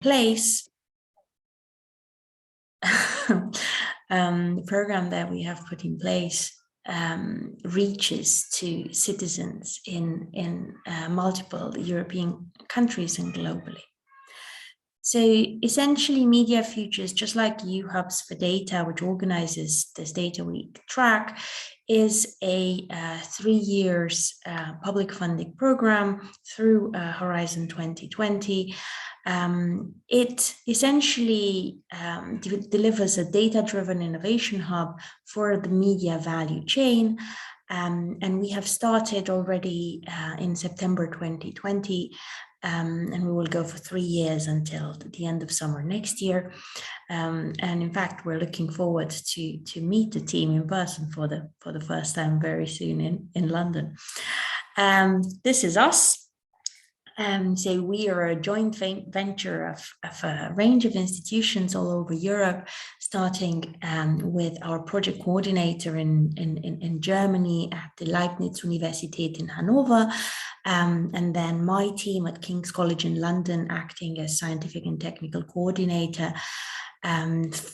place, the program that we have put in place reaches to citizens in multiple European countries and globally. So essentially, MediaFutures, just like UHubs for Data, which organizes this data week track, is a 3 years public funding program through Horizon 2020. It essentially delivers a data-driven innovation hub for the media value chain. And we have started already in September 2020, and we will go for 3 years until the end of summer next year. And in fact, we're looking forward to meet the team in person for the first time very soon in London. This is us. So we are a joint venture of a range of institutions all over Europe, starting with our project coordinator in Germany at the Leibniz Universität in Hanover, and then my team at King's College in London acting as scientific and technical coordinator,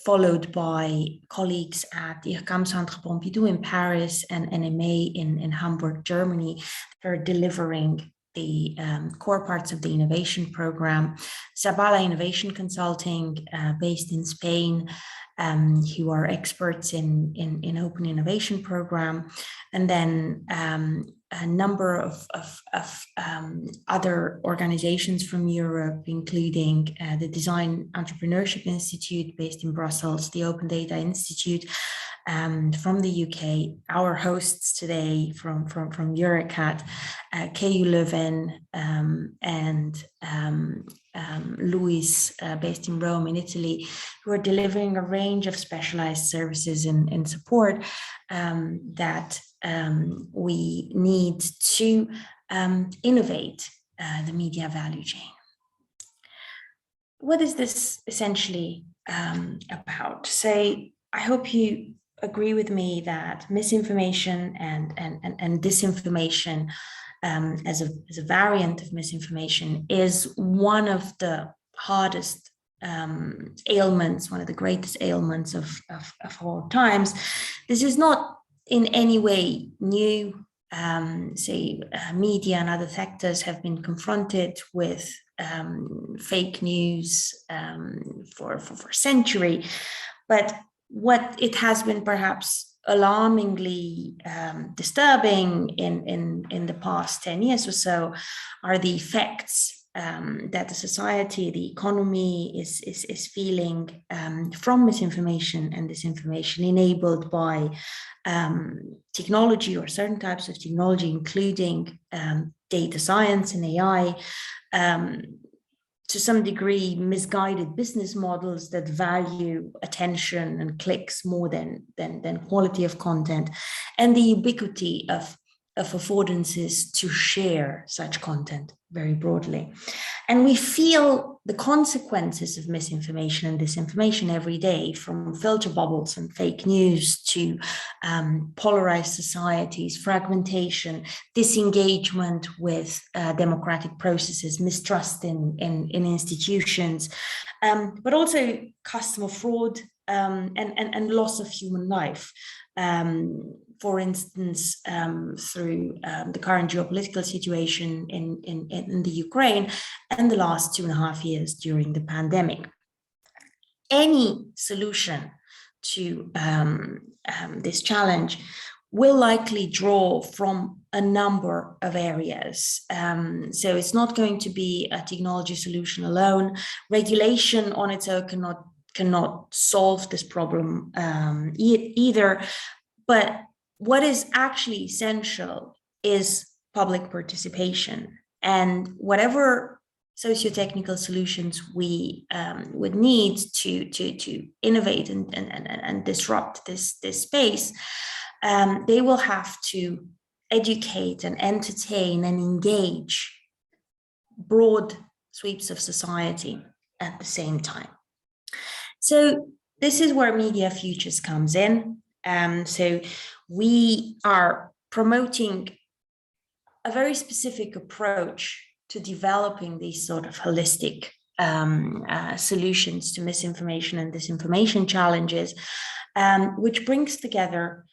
followed by colleagues at the IRCAM Centre Pompidou in Paris and NMA in Hamburg, Germany, that are delivering the core parts of the innovation program. Zabala Innovation Consulting, based in Spain, who are experts in open innovation program, and then a number of other organizations from Europe, including the Design Entrepreneurship Institute based in Brussels, the Open Data Institute from the UK, our hosts today from Eurocat, KU Leuven, and Luis, based in Rome in Italy, who are delivering a range of specialized services in support that we need to innovate the media value chain. What is this essentially about? So I hope you agree with me that misinformation and disinformation as a variant of misinformation is one of the hardest ailments, one of the greatest ailments of our times. This is not in any way new. Media and other sectors have been confronted with fake news for century, but what it has been perhaps alarmingly disturbing in the past 10 years or so are the effects that the society, the economy is feeling from misinformation and disinformation enabled by technology or certain types of technology, including data science and AI, to some degree, misguided business models that value attention and clicks more than quality of content, and the ubiquity of affordances to share such content very broadly. And we feel the consequences of misinformation and disinformation every day, from filter bubbles and fake news to polarized societies, fragmentation, disengagement with democratic processes, mistrust in institutions, but also customer fraud and loss of human life. For instance, through the current geopolitical situation in the Ukraine and the last 2.5 years during the pandemic. Any solution to this challenge will likely draw from a number of areas. So it's not going to be a technology solution alone. Regulation on its own cannot solve this problem either. But what is actually essential is public participation, and whatever socio-technical solutions we would need to innovate and disrupt this space, they will have to educate and entertain and engage broad sweeps of society at the same time. So this is where MediaFutures comes in. So we are promoting a very specific approach to developing these sort of holistic solutions to misinformation and disinformation challenges, which brings together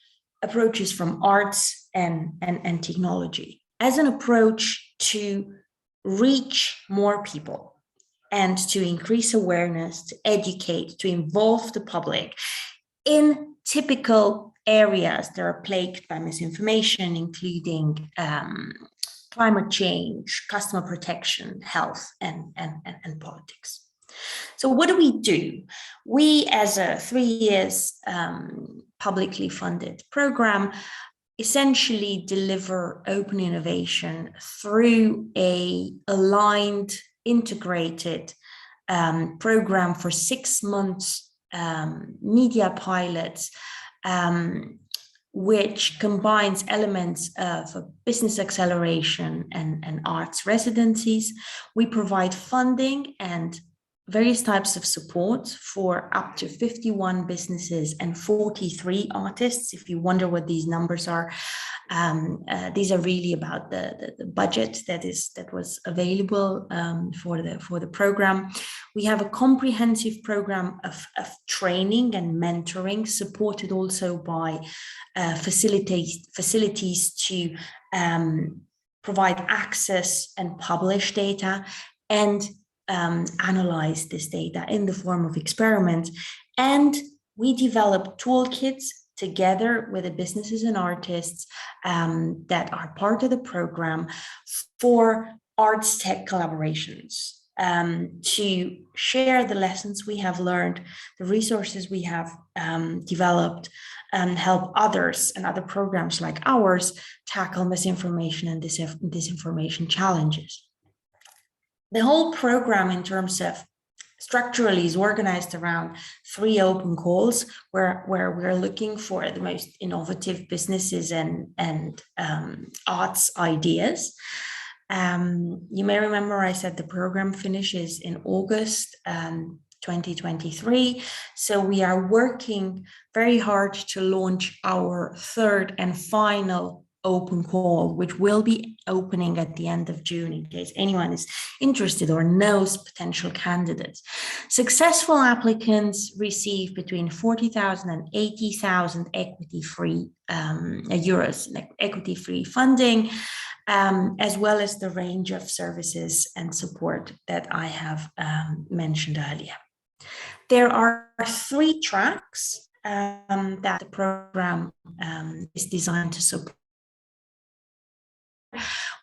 approaches from arts and technology as an approach to reach more people and to increase awareness, to educate, to involve the public in typical areas that are plagued by misinformation, including climate change, customer protection, health, and politics. So what do? We, as a 3 years publicly funded program, essentially deliver open innovation through a aligned, integrated program for 6 months, media pilots, which combines elements of business acceleration and arts residencies. We provide funding and various types of support for up to 51 businesses and 43 artists. If you wonder what these numbers are, these are really about the budget that was available for the program. We have a comprehensive program of training and mentoring, supported also by facilities to provide access and publish data and analyze this data in the form of experiments. And we develop toolkits together with the businesses and artists that are part of the program for arts tech collaborations, to share the lessons we have learned, the resources we have developed, and help others and other programs like ours tackle misinformation and disinformation challenges. The whole program, in terms of structurally, is organized around 3 open calls where we're looking for the most innovative businesses and arts ideas. You may remember I said the program finishes in August 2023. So we are working very hard to launch our 3rd and final open call, which will be opening at the end of June in case anyone is interested or knows potential candidates. Successful applicants receive between 40,000 and 80,000 equity-free euros, equity-free funding, as well as the range of services and support that I have mentioned earlier. There are 3 tracks that the program is designed to support.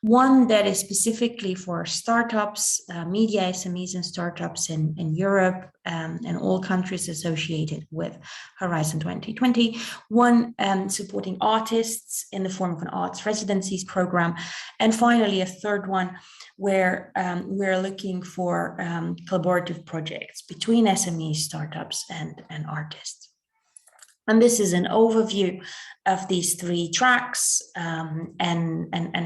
One that is specifically for startups, media SMEs and startups in Europe and all countries associated with Horizon 2020. One supporting artists in the form of an arts residencies program. And finally, a 3rd one where we're looking for collaborative projects between SMEs, startups and artists. And this is an overview of these 3 tracks and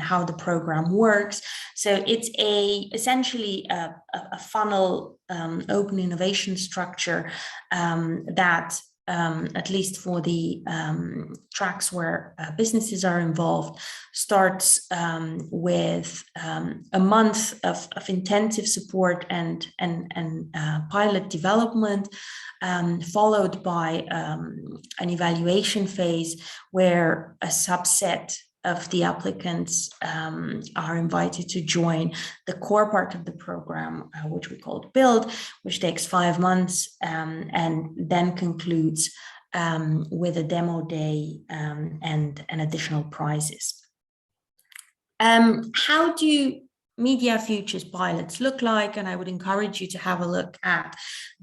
how the program works. So it's essentially a funnel open innovation structure that at least for the tracks where businesses are involved, starts with a month of intensive support and pilot development, followed by an evaluation phase where a subset of the applicants are invited to join the core part of the program, which we call Build, which takes 5 months and then concludes with a demo day and additional prizes. How do MediaFutures pilots look like? And I would encourage you to have a look at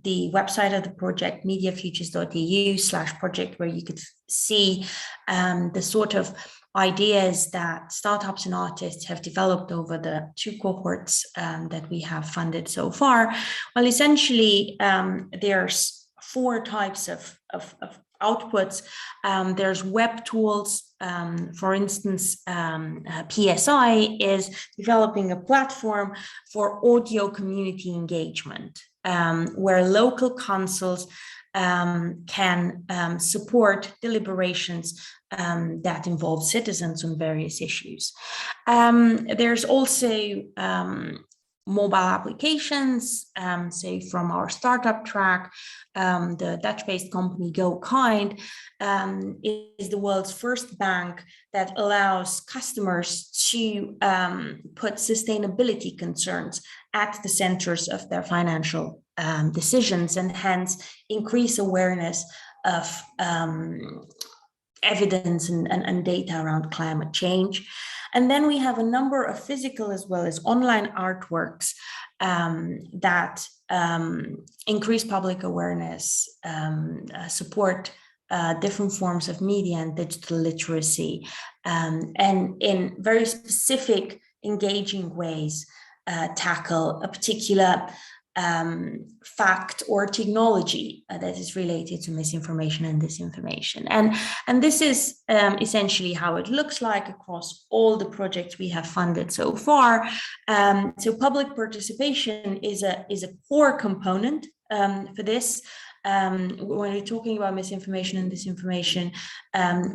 the website of the project, mediafutures.eu/project, where you could see the sort of ideas that startups and artists have developed over the 2 cohorts that we have funded so far. Well, essentially, there's 4 types of outputs. There's web tools. For instance, PSI is developing a platform for audio community engagement, where local councils can support deliberations that involve citizens on various issues. There's also mobile applications. So from our startup track, the Dutch-based company GoKind is the world's first bank that allows customers to put sustainability concerns at the centers of their financial decisions, and hence increase awareness of evidence and data around climate change. And then we have a number of physical as well as online artworks that increase public awareness, support different forms of media and digital literacy, and in very specific, engaging ways tackle a particular fact or technology that is related to misinformation and disinformation. And this is essentially how it looks like across all the projects we have funded so far. So public participation is a core component for this. When we're talking about misinformation and disinformation,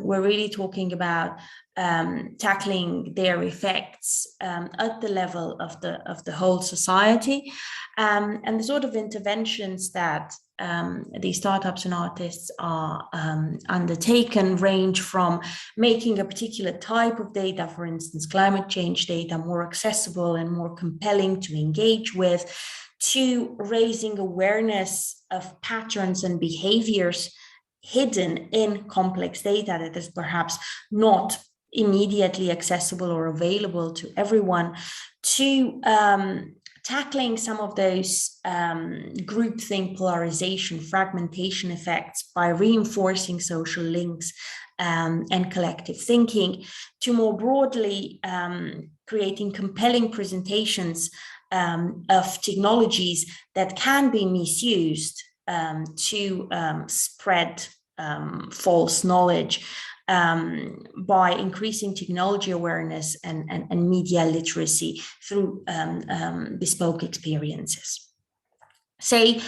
we're really talking about tackling their effects at the level of the whole society, and the sort of interventions that these startups and artists are undertaken range from making a particular type of data, for instance, climate change data, more accessible and more compelling to engage with, to raising awareness of patterns and behaviors hidden in complex data that is perhaps not immediately accessible or available to everyone, to tackling some of those groupthink, polarization, fragmentation effects by reinforcing social links and collective thinking, to more broadly creating compelling presentations of technologies that can be misused to spread false knowledge by increasing technology awareness and media literacy through bespoke experiences. Say,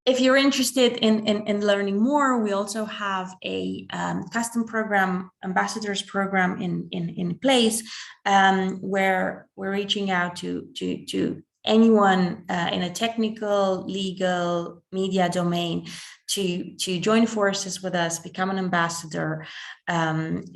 if you're interested in learning more, we also have a custom program, ambassadors program in place, where we're reaching out to anyone in a technical, legal, media domain to join forces with us, become an ambassador, and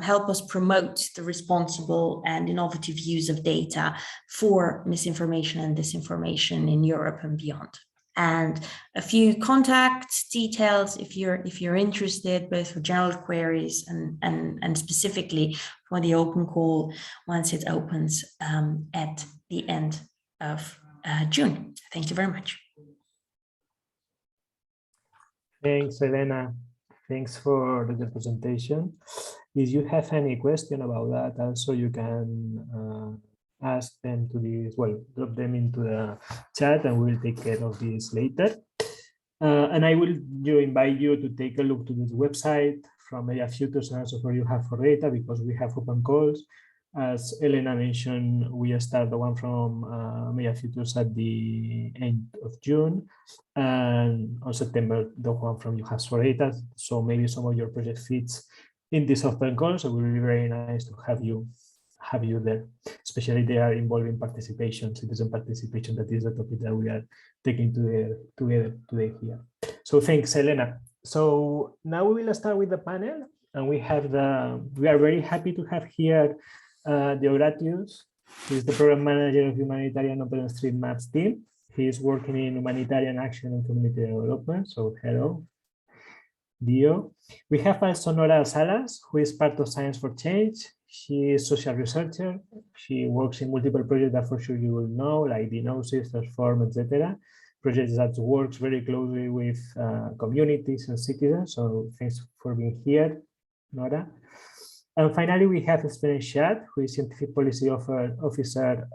help us promote the responsible and innovative use of data for misinformation and disinformation in Europe and beyond. And a few contact details if you're interested, both for general queries and specifically for the open call once it opens at the end of June. Thank you very much. Thanks, Elena. Thanks for the presentation. If you have any question about that, also you can ask them to this, well, drop them into the chat and we'll take care of this later. And I will invite you to take a look to this website from MediaFutures and also for You Have for Data, because we have open calls. As Elena mentioned, we start the one from MediaFutures at the end of June, and on September, the one from You Have for Data. So maybe some of your project fits in this open call. So it will be very nice to have you there, especially they are involving participation, citizen participation. That is the topic that we are taking together today here. So thanks, Elena. So now we will start with the panel, and we are very happy to have here Deogratius, who is the program manager of Humanitarian OpenStreetMaps team. He is working in humanitarian action and community development. So hello, Dio. We have also Nora Salas, who is part of Science for Change. She is a social researcher. She works in multiple projects that for sure you will know, like Diagnosis, Transform, etc. Projects that works very closely with communities and citizens. So thanks for being here, Nora. And finally, we have Sven Schad, who is Scientific Policy Officer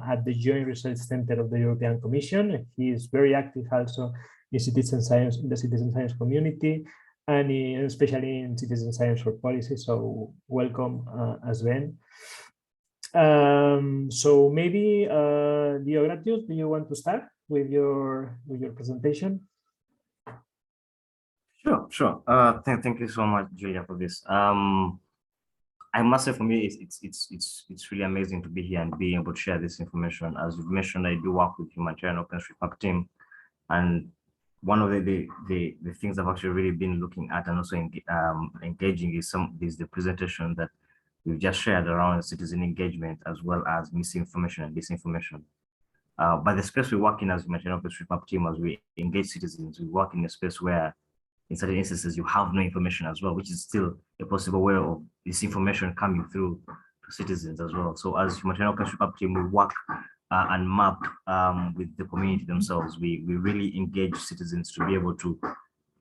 at the Joint Research Center of the European Commission. He is very active also in citizen science, in the citizen science community, and especially in citizen science for policy. So welcome, Sven. So maybe Deogratius, do you want to start with your presentation? Sure. Thank you so much, Julia, for this. I must say, for me, it's really amazing to be here and being able to share this information. As you've mentioned, I do work with humanitarian open street park team, and one of the things I've actually really been looking at and also engaging is the presentation that we've just shared around citizen engagement, as well as misinformation and disinformation. But the space we work in as humanitarian open street park team, as we engage citizens, we work in a space where in certain instances you have no information as well, which is still a possible way of this information coming through to citizens as well. So as humanitarian open street park team, we work and map with the community themselves. We really engage citizens to be able to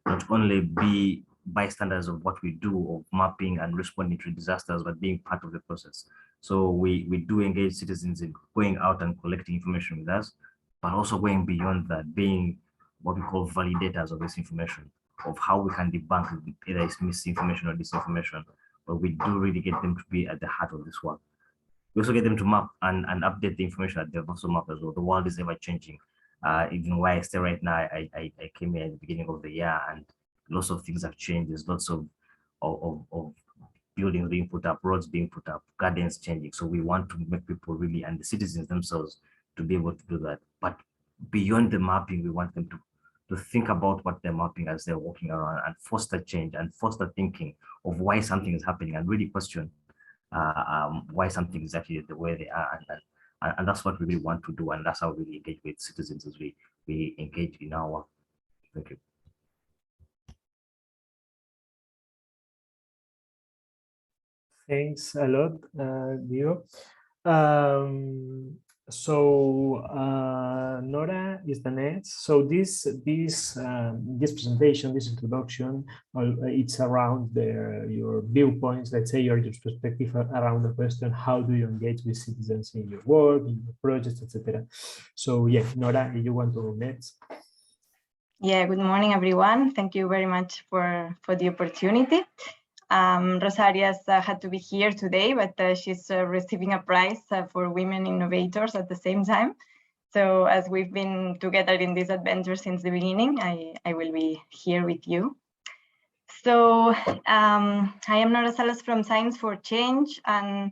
not only be bystanders of what we do of mapping and responding to disasters, but being part of the process. So we do engage citizens in going out and collecting information with us, but also going beyond that, being what we call validators of this information, of how we can debunk either it's misinformation or disinformation. But we do really get them to be at the heart of this work. We also get them to map and update the information that they've also mapped as well. The world is ever changing. Even where I stay right now, I came here at the beginning of the year, and lots of things have changed. There's lots of buildings being put up, roads being put up, gardens changing. So we want to make people really, and the citizens themselves, to be able to do that. But beyond the mapping, we want them to think about what they're mapping as they're walking around, and foster change and foster thinking of why something is happening, and really question why something is actually the way they are. And that's what we really want to do, and that's how we really engage with citizens as we engage in our work. Thank you. Thanks a lot, Dio. Nora is the next. So this presentation, this introduction, it's around your viewpoints. Let's say your perspective around the question: how do you engage with citizens in your work, in your projects, etc. So yeah, Nora, if you want to go next. Yeah. Good morning, everyone. Thank you very much for the opportunity. Rosaria's had to be here today, but she's receiving a prize for women innovators at the same time. So as we've been together in this adventure since the beginning, I will be here with you. So I am Nora Salas from Science for Change, and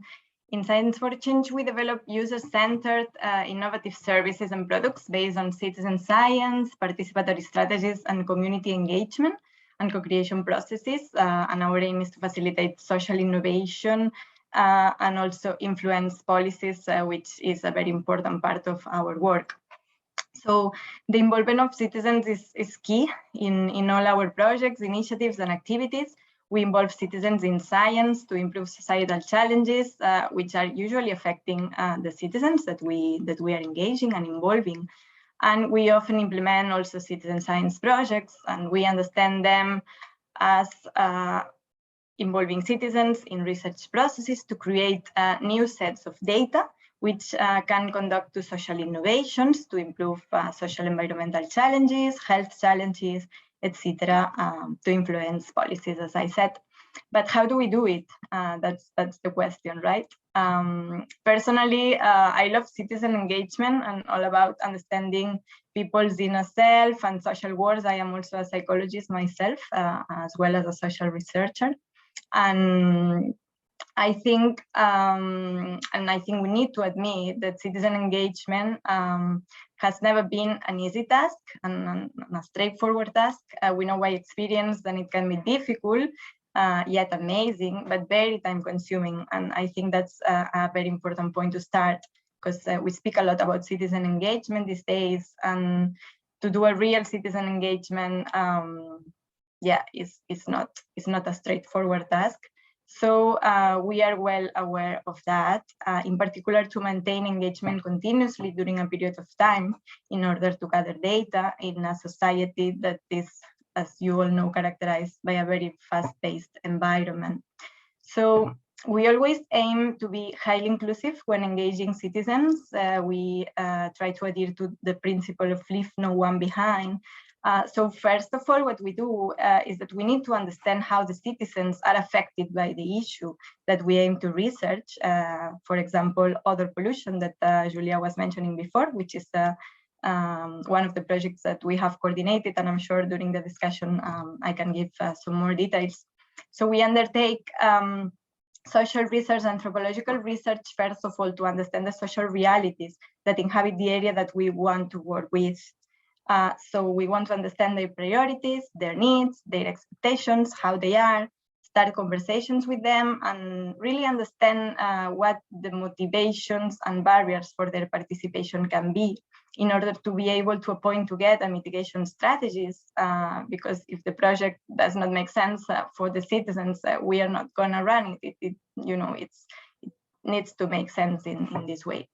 in Science for Change, we develop user-centered innovative services and products based on citizen science, participatory strategies, and community engagement and co-creation processes, and our aim is to facilitate social innovation and also influence policies, which is a very important part of our work. So the involvement of citizens is key in all our projects, initiatives, and activities. We involve citizens in science to improve societal challenges, which are usually affecting the citizens that we are engaging and involving. And we often implement also citizen science projects, and we understand them as involving citizens in research processes to create new sets of data, which can conduct to social innovations to improve social environmental challenges, health challenges, etc., to influence policies, as I said. But how do we do it? That's the question, right? Personally, I love citizen engagement and all about understanding people's inner self and social worlds. I am also a psychologist myself, as well as a social researcher. And I think we need to admit that citizen engagement has never been an easy task and a straightforward task. We know by experience that it can be difficult, yet amazing, but very time consuming. And I think that's a very important point to start, because we speak a lot about citizen engagement these days, and to do a real citizen engagement, it's not a straightforward task. So we are well aware of that, in particular to maintain engagement continuously during a period of time in order to gather data in a society that is, as you all know, characterized by a very fast-paced environment. So we always aim to be highly inclusive when engaging citizens. We try to adhere to the principle of leave no one behind. So first of all, what we do is that we need to understand how the citizens are affected by the issue that we aim to research. For example, odor pollution that Julia was mentioning before, which is one of the projects that we have coordinated, and I'm sure during the discussion I can give some more details. So we undertake social research, anthropological research, first of all, to understand the social realities that inhabit the area that we want to work with. So we want to understand their priorities, their needs, their expectations, how they are, start conversations with them, and really understand what the motivations and barriers for their participation can be in order to be able to appoint together mitigation strategies, because if the project does not make sense for the citizens, we are not going to run it. It needs to make sense in this way.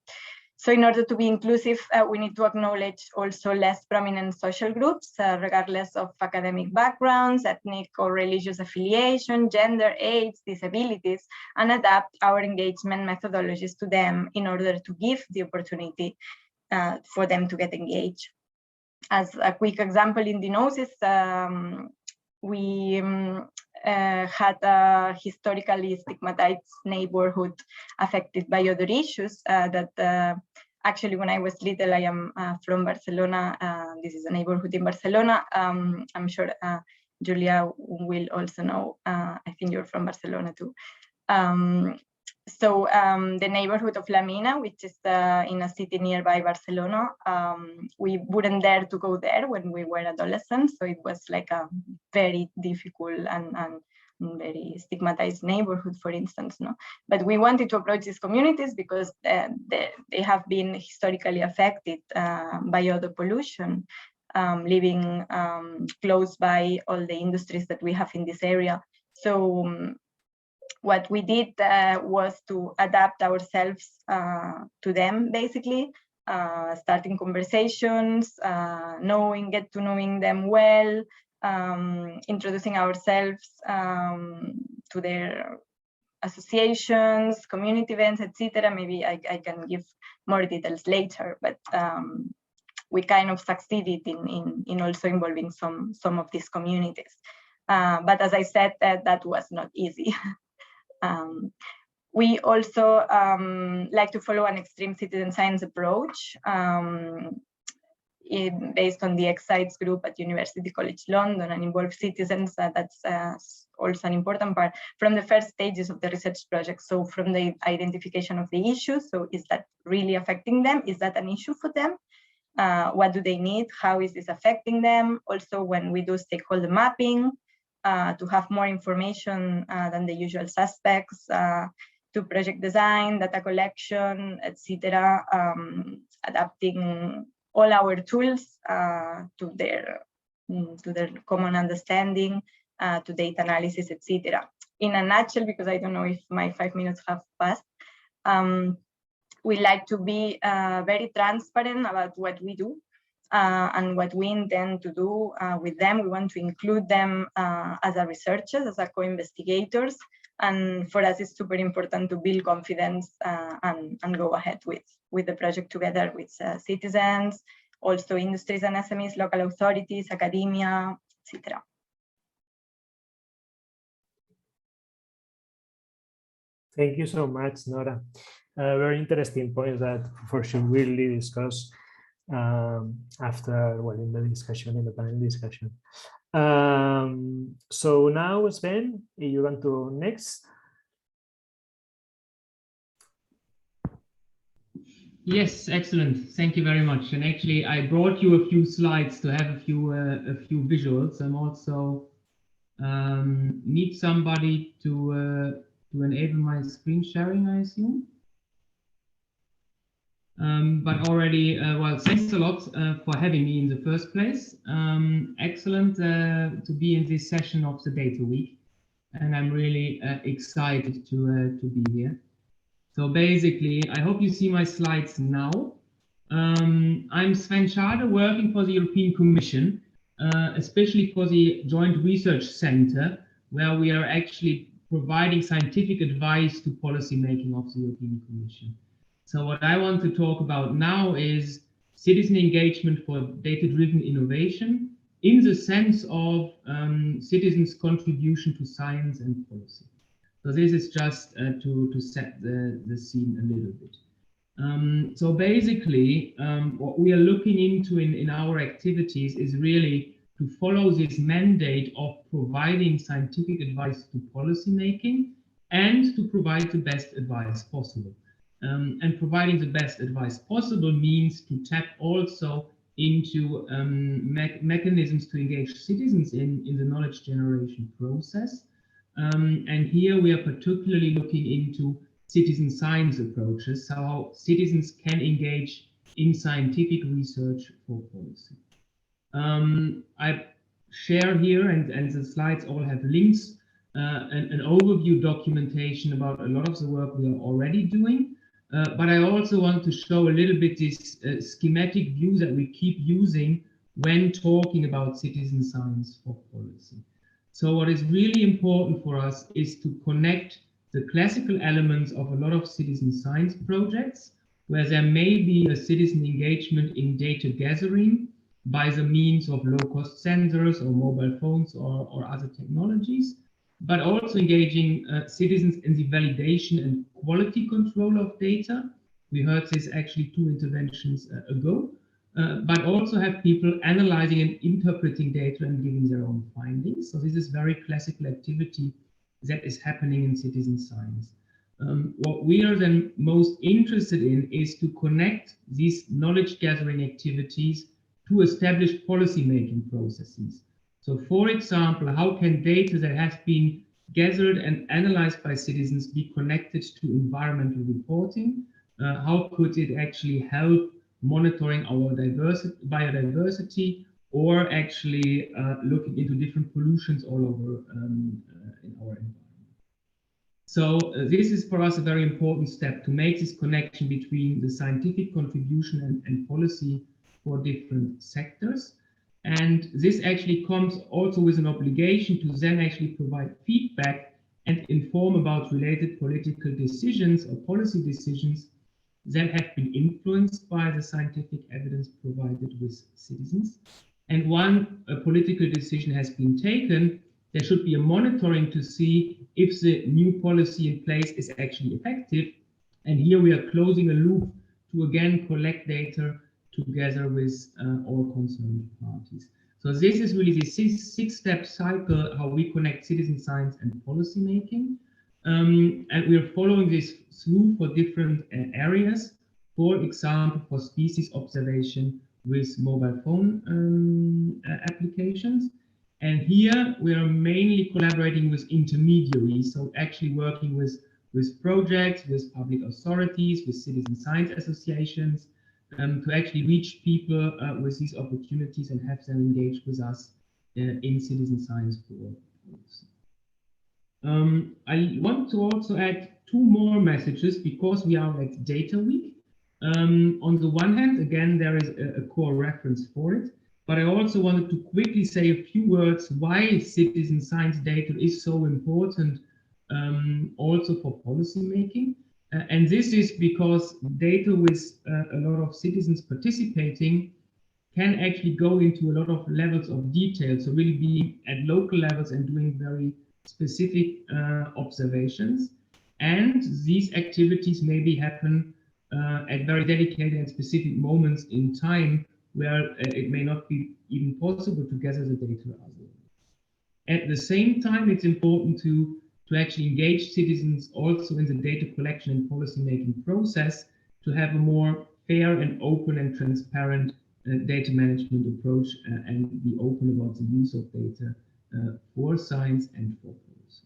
So in order to be inclusive, we need to acknowledge also less prominent social groups, regardless of academic backgrounds, ethnic or religious affiliation, gender, age, disabilities, and adapt our engagement methodologies to them in order to give the opportunity for them to get engaged. As a quick example, in Diagnosis, we had a historically stigmatized neighborhood affected by other issues that actually, when I was little, I am from Barcelona. This is a neighborhood in Barcelona. I'm sure Julia will also know. I think you're from Barcelona too. So the neighborhood of La Mina, which is in a city nearby Barcelona, we wouldn't dare to go there when we were adolescents. So it was like a very difficult and very stigmatized neighborhood, for instance. No, but we wanted to approach these communities because they have been historically affected by other pollution, living close by all the industries that we have in this area. So what we did was to adapt ourselves to them, basically, starting conversations, get to knowing them well, introducing ourselves to their associations, community events, etc. Maybe I can give more details later, but we kind of succeeded in also involving some of these communities. But as I said, that was not easy. We also like to follow an extreme citizen science approach based on the Excites group at University College London and involve citizens. That's also an important part from the first stages of the research project. So from the identification of the issues, so is that really affecting them? Is that an issue for them? What do they need? How is this affecting them? Also, when we do stakeholder mapping, to have more information than the usual suspects, to project design, data collection, etc., adapting all our tools to their common understanding, to data analysis, etc. In a nutshell, because I don't know if my 5 minutes have passed, we like to be very transparent about what we do. And what we intend to do with them. We want to include them as a researchers, as a co-investigators. And for us, it's super important to build confidence and go ahead with the project together with citizens, also industries and SMEs, local authorities, academia, etc. Thank you so much, Nora. Very interesting points that for sure we'll really discuss after, well, in the discussion, in the panel discussion. So now, Sven, you want to next? Yes, excellent. Thank you very much. And actually, I brought you a few slides to have a few visuals. I'm also need somebody to enable my screen sharing, I assume. But already, well, thanks a lot for having me in the first place. Excellent to be in this session of the Data Week, and I'm really excited to be here. So basically, I hope you see my slides now. I'm Sven Schade, working for the European Commission, especially for the Joint Research Center, where we are actually providing scientific advice to policymaking of the European Commission. So what I want to talk about now is citizen engagement for data-driven innovation in the sense of citizens' contribution to science and policy. So this is just to set the scene a little bit. So basically, what we are looking into in our activities is really to follow this mandate of providing scientific advice to policymaking and to provide the best advice possible. And providing the best advice possible means to tap also into mechanisms to engage citizens in the knowledge generation process. And here we are particularly looking into citizen science approaches, so how citizens can engage in scientific research for policy. I share here, and the slides all have links, an overview documentation about a lot of the work we are already doing. But I also want to show a little bit this schematic view that we keep using when talking about citizen science for policy. So what is really important for us is to connect the classical elements of a lot of citizen science projects, where there may be a citizen engagement in data gathering by the means of low-cost sensors or mobile phones or other technologies, but also engaging citizens in the validation and quality control of data. We heard this actually 2 interventions ago, but also have people analyzing and interpreting data and giving their own findings. So this is very classical activity that is happening in citizen science. What we are then most interested in is to connect these knowledge gathering activities to established policy-making processes. So for example, how can data that has been gathered and analyzed by citizens be connected to environmental reporting? How could it actually help monitoring our biodiversity, or actually looking into different pollutions all over in our environment? So this is for us a very important step to make this connection between the scientific contribution and policy for different sectors. And this actually comes also with an obligation to then actually provide feedback and inform about related political decisions or policy decisions that have been influenced by the scientific evidence provided with citizens. And when a political decision has been taken, there should be a monitoring to see if the new policy in place is actually effective. And here we are closing a loop to again collect data together with all concerned parties. So this is really the six-step cycle, how we connect citizen science and policy making. And we are following this through for different areas. For example, for species observation with mobile phone applications. And here we are mainly collaborating with intermediaries, so actually working with projects, with public authorities, with citizen science associations, to actually reach people with these opportunities and have them engage with us in citizen science for policy. I want to also add 2 more messages because we are at Data Week. On the one hand, again, there is a core reference for it, but I also wanted to quickly say a few words why citizen science data is so important also for policy making. And this is because data with a lot of citizens participating can actually go into a lot of levels of detail. So really being at local levels and doing very specific observations. And these activities maybe happen at very dedicated and specific moments in time where it may not be even possible to gather the data otherwise. At the same time, it's important to actually engage citizens also in the data collection and policy-making process to have a more fair and open and transparent data management approach and be open about the use of data for science and for policy.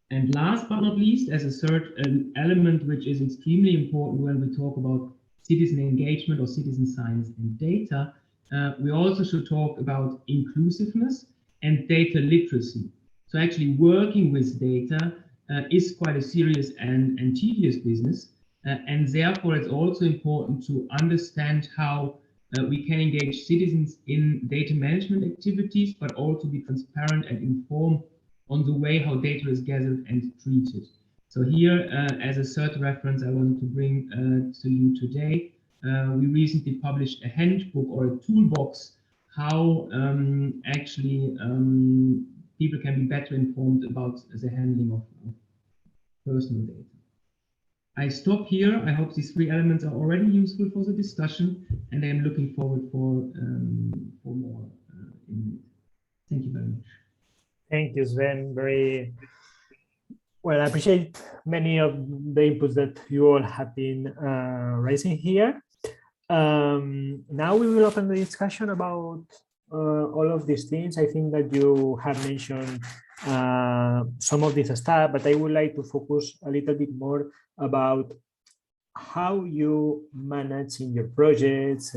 And last but not least, as a third element which is extremely important when we talk about citizen engagement or citizen science and data, we also should talk about inclusiveness and data literacy. So actually working with data is quite a serious and tedious business. And therefore, it's also important to understand how we can engage citizens in data management activities, but also be transparent and inform on the way how data is gathered and treated. So here, as a third reference, I wanted to bring to you today, we recently published a handbook or a toolbox how actually people can be better informed about the handling of personal data. I stop here. I hope these 3 elements are already useful for the discussion, and I'm looking forward for more. Thank you very much. Thank you, Sven. Very Well, I appreciate many of the inputs that you all have been raising here. Now we will open the discussion about all of these things. I think that you have mentioned some of this stuff, but I would like to focus a little bit more about how you manage in your projects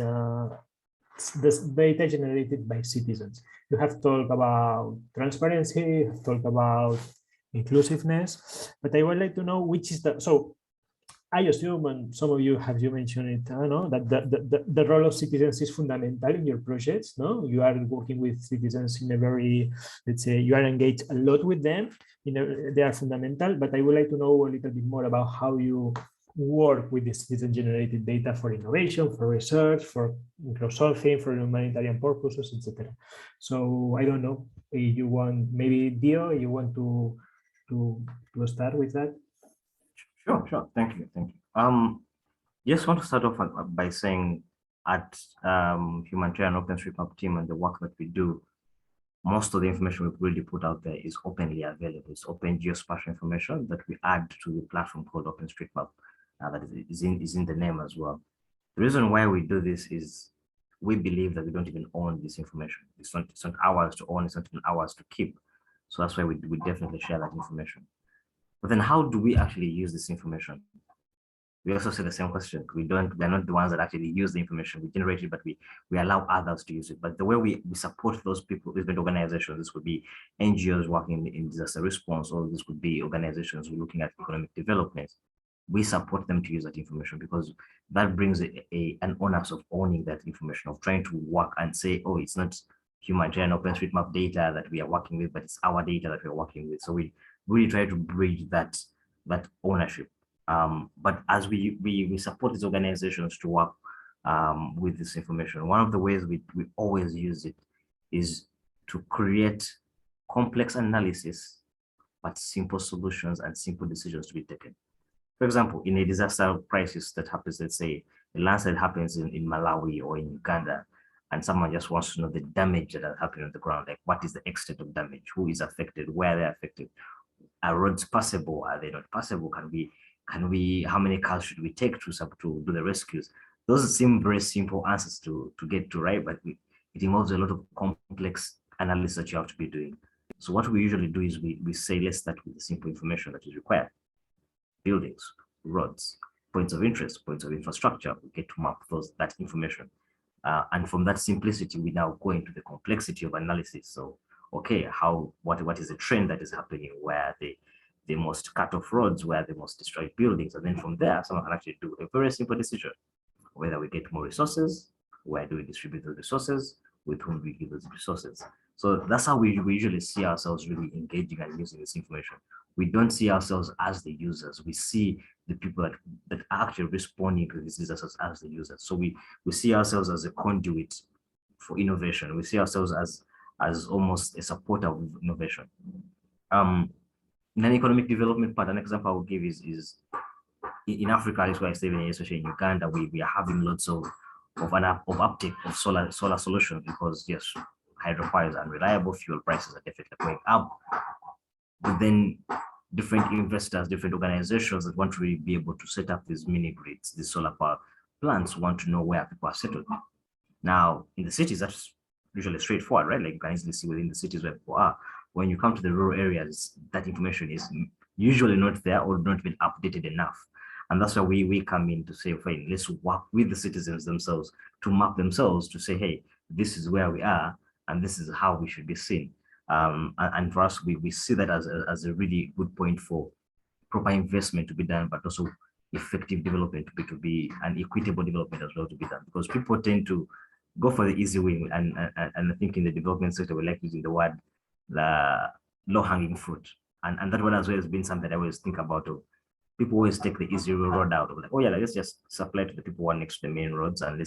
this data generated by citizens. You have talked about transparency, you have talked about inclusiveness, but I would like to know which is the, so I assume, and some of you have mentioned it, no, that the role of citizens is fundamental in your projects. No, you are working with citizens in a very, let's say, you are engaged a lot with them. They are fundamental. But I would like to know a little bit more about how you work with the citizen-generated data for innovation, for research, for solving, for humanitarian purposes, etc. So I don't know if you want, maybe Dio, you want to start with that. Sure. Thank you. Just want to start off by saying at Humanitarian OpenStreetMap team and the work that we do, most of the information we really put out there is openly available. It's open geospatial information that we add to the platform called OpenStreetMap. That is in the name as well. The reason why we do this is we believe that we don't even own this information. It's not ours to own, it's not even ours to keep. So that's why we definitely share that information. But then how do we actually use this information? We also say the same question. We're not the ones that actually use the information. We generate it, but we allow others to use it. But the way we support those people, different organizations, this would be NGOs working in disaster response, or this could be organizations looking at economic development. We support them to use that information because that brings an onus of owning that information, of trying to work and say, oh, it's not Humanitarian OpenStreetMap data that we are working with, but it's our data that we're working with. So we really try to bridge that ownership. But as we support these organizations to work with this information, one of the ways we always use it is to create complex analysis, but simple solutions and simple decisions to be taken. For example, in a disaster crisis that happens, let's say a landslide happens in Malawi or in Uganda, and someone just wants to know the damage that has happened on the ground, like what is the extent of damage, who is affected, where they're affected, are roads passable, are they not passable, can we, how many cars should we take to do the rescues? Those seem very simple answers to get to, right? But it involves a lot of complex analysis that you have to be doing. So what we usually do is we say, let's start with the simple information that is required. Buildings, roads, points of interest, points of infrastructure, we get to map that information. And from that simplicity, we now go into the complexity of analysis. So, okay, what is the trend that is happening, where the most cut off roads, where the most destroyed buildings, and then from there, someone can actually do a very simple decision, whether we get more resources, where do we distribute those resources, with whom we give those resources. So that's how we usually see ourselves really engaging and using this information. We don't see ourselves as the users. We see the people that are actually responding to these disasters as the users. So we see ourselves as a conduit for innovation. We see ourselves as almost a supporter of innovation. In an economic development part, an example I will give is in Africa, that's why I say, especially in Uganda, we are having lots of uptake of solar solutions because yes, hydropower is unreliable, fuel prices are definitely going up. But then different investors, different organizations that want to really be able to set up these mini grids, these solar power plants, want to know where people are settled. Now, in the cities, that's usually straightforward, right? Like you can easily see within the cities where people are. When you come to the rural areas, that information is usually not there or not been updated enough. And that's why we come in to say, fine, let's work with the citizens themselves to map themselves to say, hey, this is where we are, and this is how we should be seen. And for us, we see that as a really good point for proper investment to be done, but also effective development to be an equitable development as well to be done. Because people tend to go for the easy way, and I think in the development sector, we like using the word the low-hanging fruit. And that one as well has been something I always think about. People always take the easy road out of like, oh yeah, let's just supply to the people who are next to the main roads, and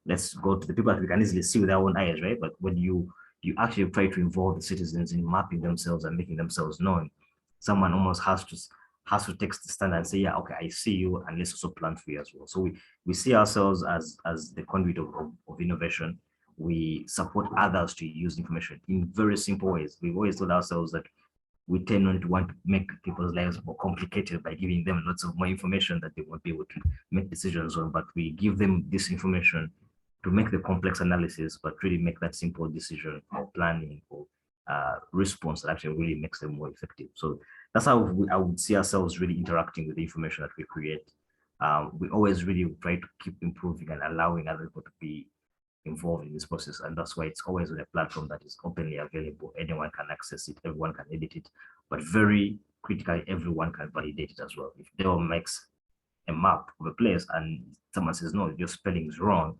let's go to the people that we can easily see with our own eyes, right? But when you actually try to involve the citizens in mapping themselves and making themselves known, someone almost has to take the stand and say, yeah, okay, I see you, and let's also plan for you as well. So we see ourselves as the conduit of innovation. We support others to use information in very simple ways. We've always told ourselves that we tend not to want to make people's lives more complicated by giving them lots of more information that they won't be able to make decisions on, but we give them this information to make the complex analysis, but really make that simple decision or planning or response that actually really makes them more effective. So that's how I would see ourselves really interacting with the information that we create. We always really try to keep improving and allowing other people to be involved in this process. And that's why it's always on a platform that is openly available. Anyone can access it, everyone can edit it, but very critically, everyone can validate it as well. If Dell makes a map of a place and someone says, no, your spelling is wrong,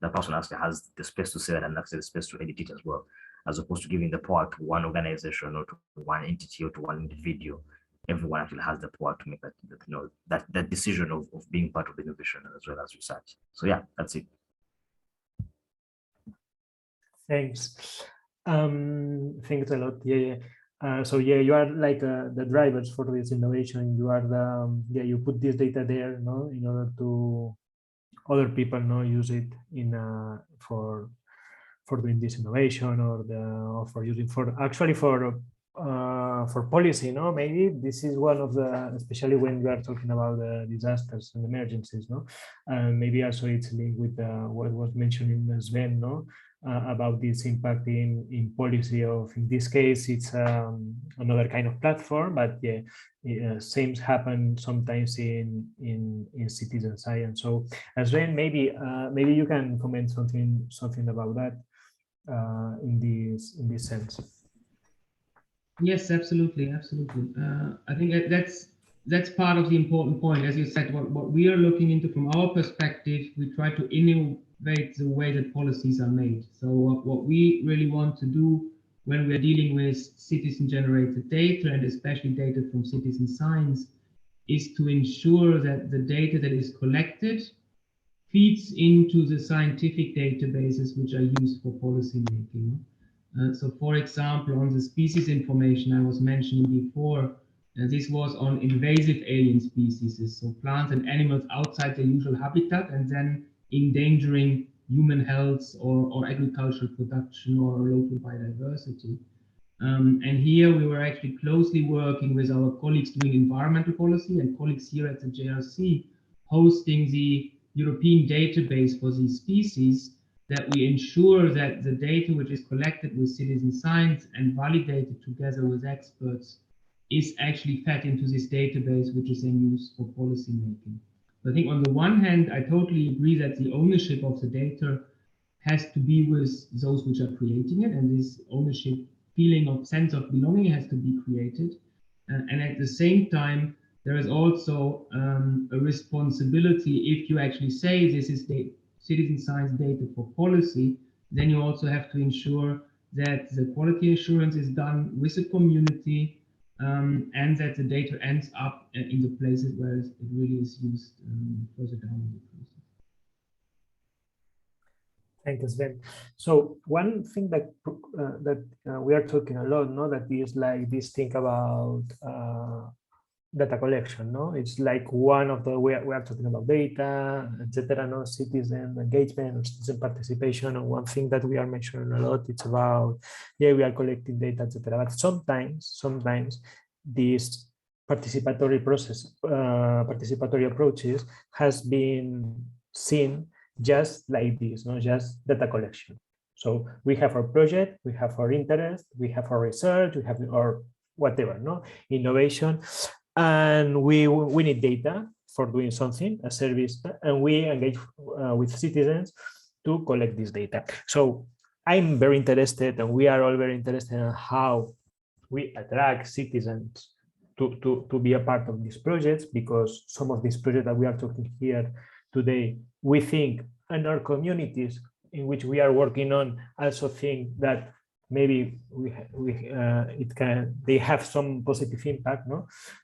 that person actually has the space to say that and actually the space to edit it as well, as opposed to giving the power to one organization or to one entity or to one individual. Everyone actually has the power to make that decision of being part of innovation as well as research. So yeah, that's it. Thanks. Thanks a lot. So you are like the drivers for this innovation. You are the you put this data there, no, in order to other people use it in for doing this innovation or for using for policy. Maybe this is one of the, especially when we are talking about disasters and emergencies. Maybe also it's linked with what was mentioned in Sven. About this impact in policy of, in this case, it's another kind of platform, but same happen sometimes in citizen science. So as well, maybe you can comment something about that in this sense. Yes, absolutely. I think that's part of the important point. As you said, what we are looking into from our perspective, we try to innovate the way that policies are made. So what we really want to do when we're dealing with citizen-generated data, and especially data from citizen science, is to ensure that the data that is collected feeds into the scientific databases which are used for policy making. So for example, on the species information I was mentioning before, this was on invasive alien species, so plants and animals outside their usual habitat and then endangering human health or agricultural production or local biodiversity. And here we were actually closely working with our colleagues doing environmental policy and colleagues here at the JRC hosting the European database for these species, that we ensure that the data which is collected with citizen science and validated together with experts is actually fed into this database, which is then used for policy making. So I think on the one hand, I totally agree that the ownership of the data has to be with those which are creating it, and this ownership feeling of sense of belonging has to be created. And at the same time, there is also a responsibility. If you actually say this is citizen science data for policy, then you also have to ensure that the quality assurance is done with the community and that the data ends up in the places where it really is used further down in the process. Thank you, Sven. So one thing that we are talking a lot, that is like this thing about data collection. It's like one of the we are talking about data, etc. Citizen engagement or citizen participation. And one thing that we are mentioning a lot, it's about we are collecting data, etc. But sometimes this participatory process, participatory approaches has been seen just like this, just data collection. So we have our project, we have our interest, we have our research, we have our whatever, innovation, and we need data for doing something, a service, and we engage with citizens to collect this data. So I'm very interested, and we are all very interested in how we attract citizens to be a part of these projects, because some of these projects that we are talking here today, we think, and our communities in which we are working on also think that maybe they have some positive impact,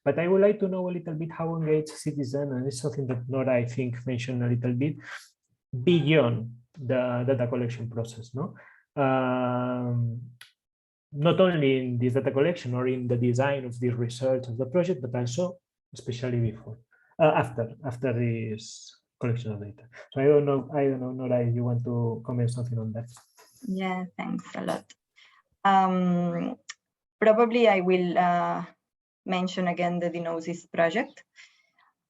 But I would like to know a little bit how engage citizens, and it's something that Nora, I think, mentioned a little bit, beyond the data collection process, not only in this data collection or in the design of the research of the project, but also especially before, after this collection of data. So I don't know, Nora, if you want to comment something on that. Yeah, thanks a lot. probably I will mention again the Diagnosis project.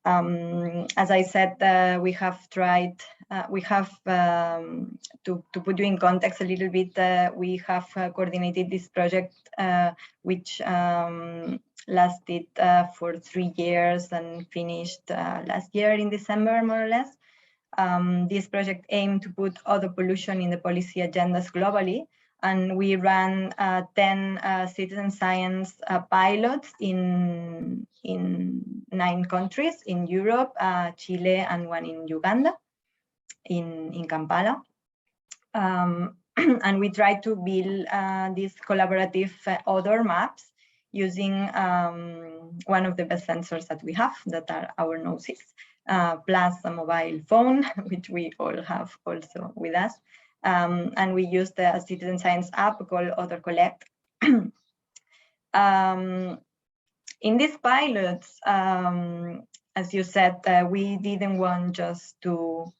As I said, we have tried, to put you in context a little bit, we have coordinated this project, which lasted for 3 years and finished last year in December, more or less. This project aimed to put auto pollution in the policy agendas globally, and we ran 10 citizen science pilots in 9 countries, in Europe, Chile, and one in Uganda, in Kampala. And we tried to build these collaborative odor maps using one of the best sensors that we have, that are our noses, plus a mobile phone, which we all have also with us. And we used a citizen science app called Odor Collect. In these pilots, as you said, we didn't want just to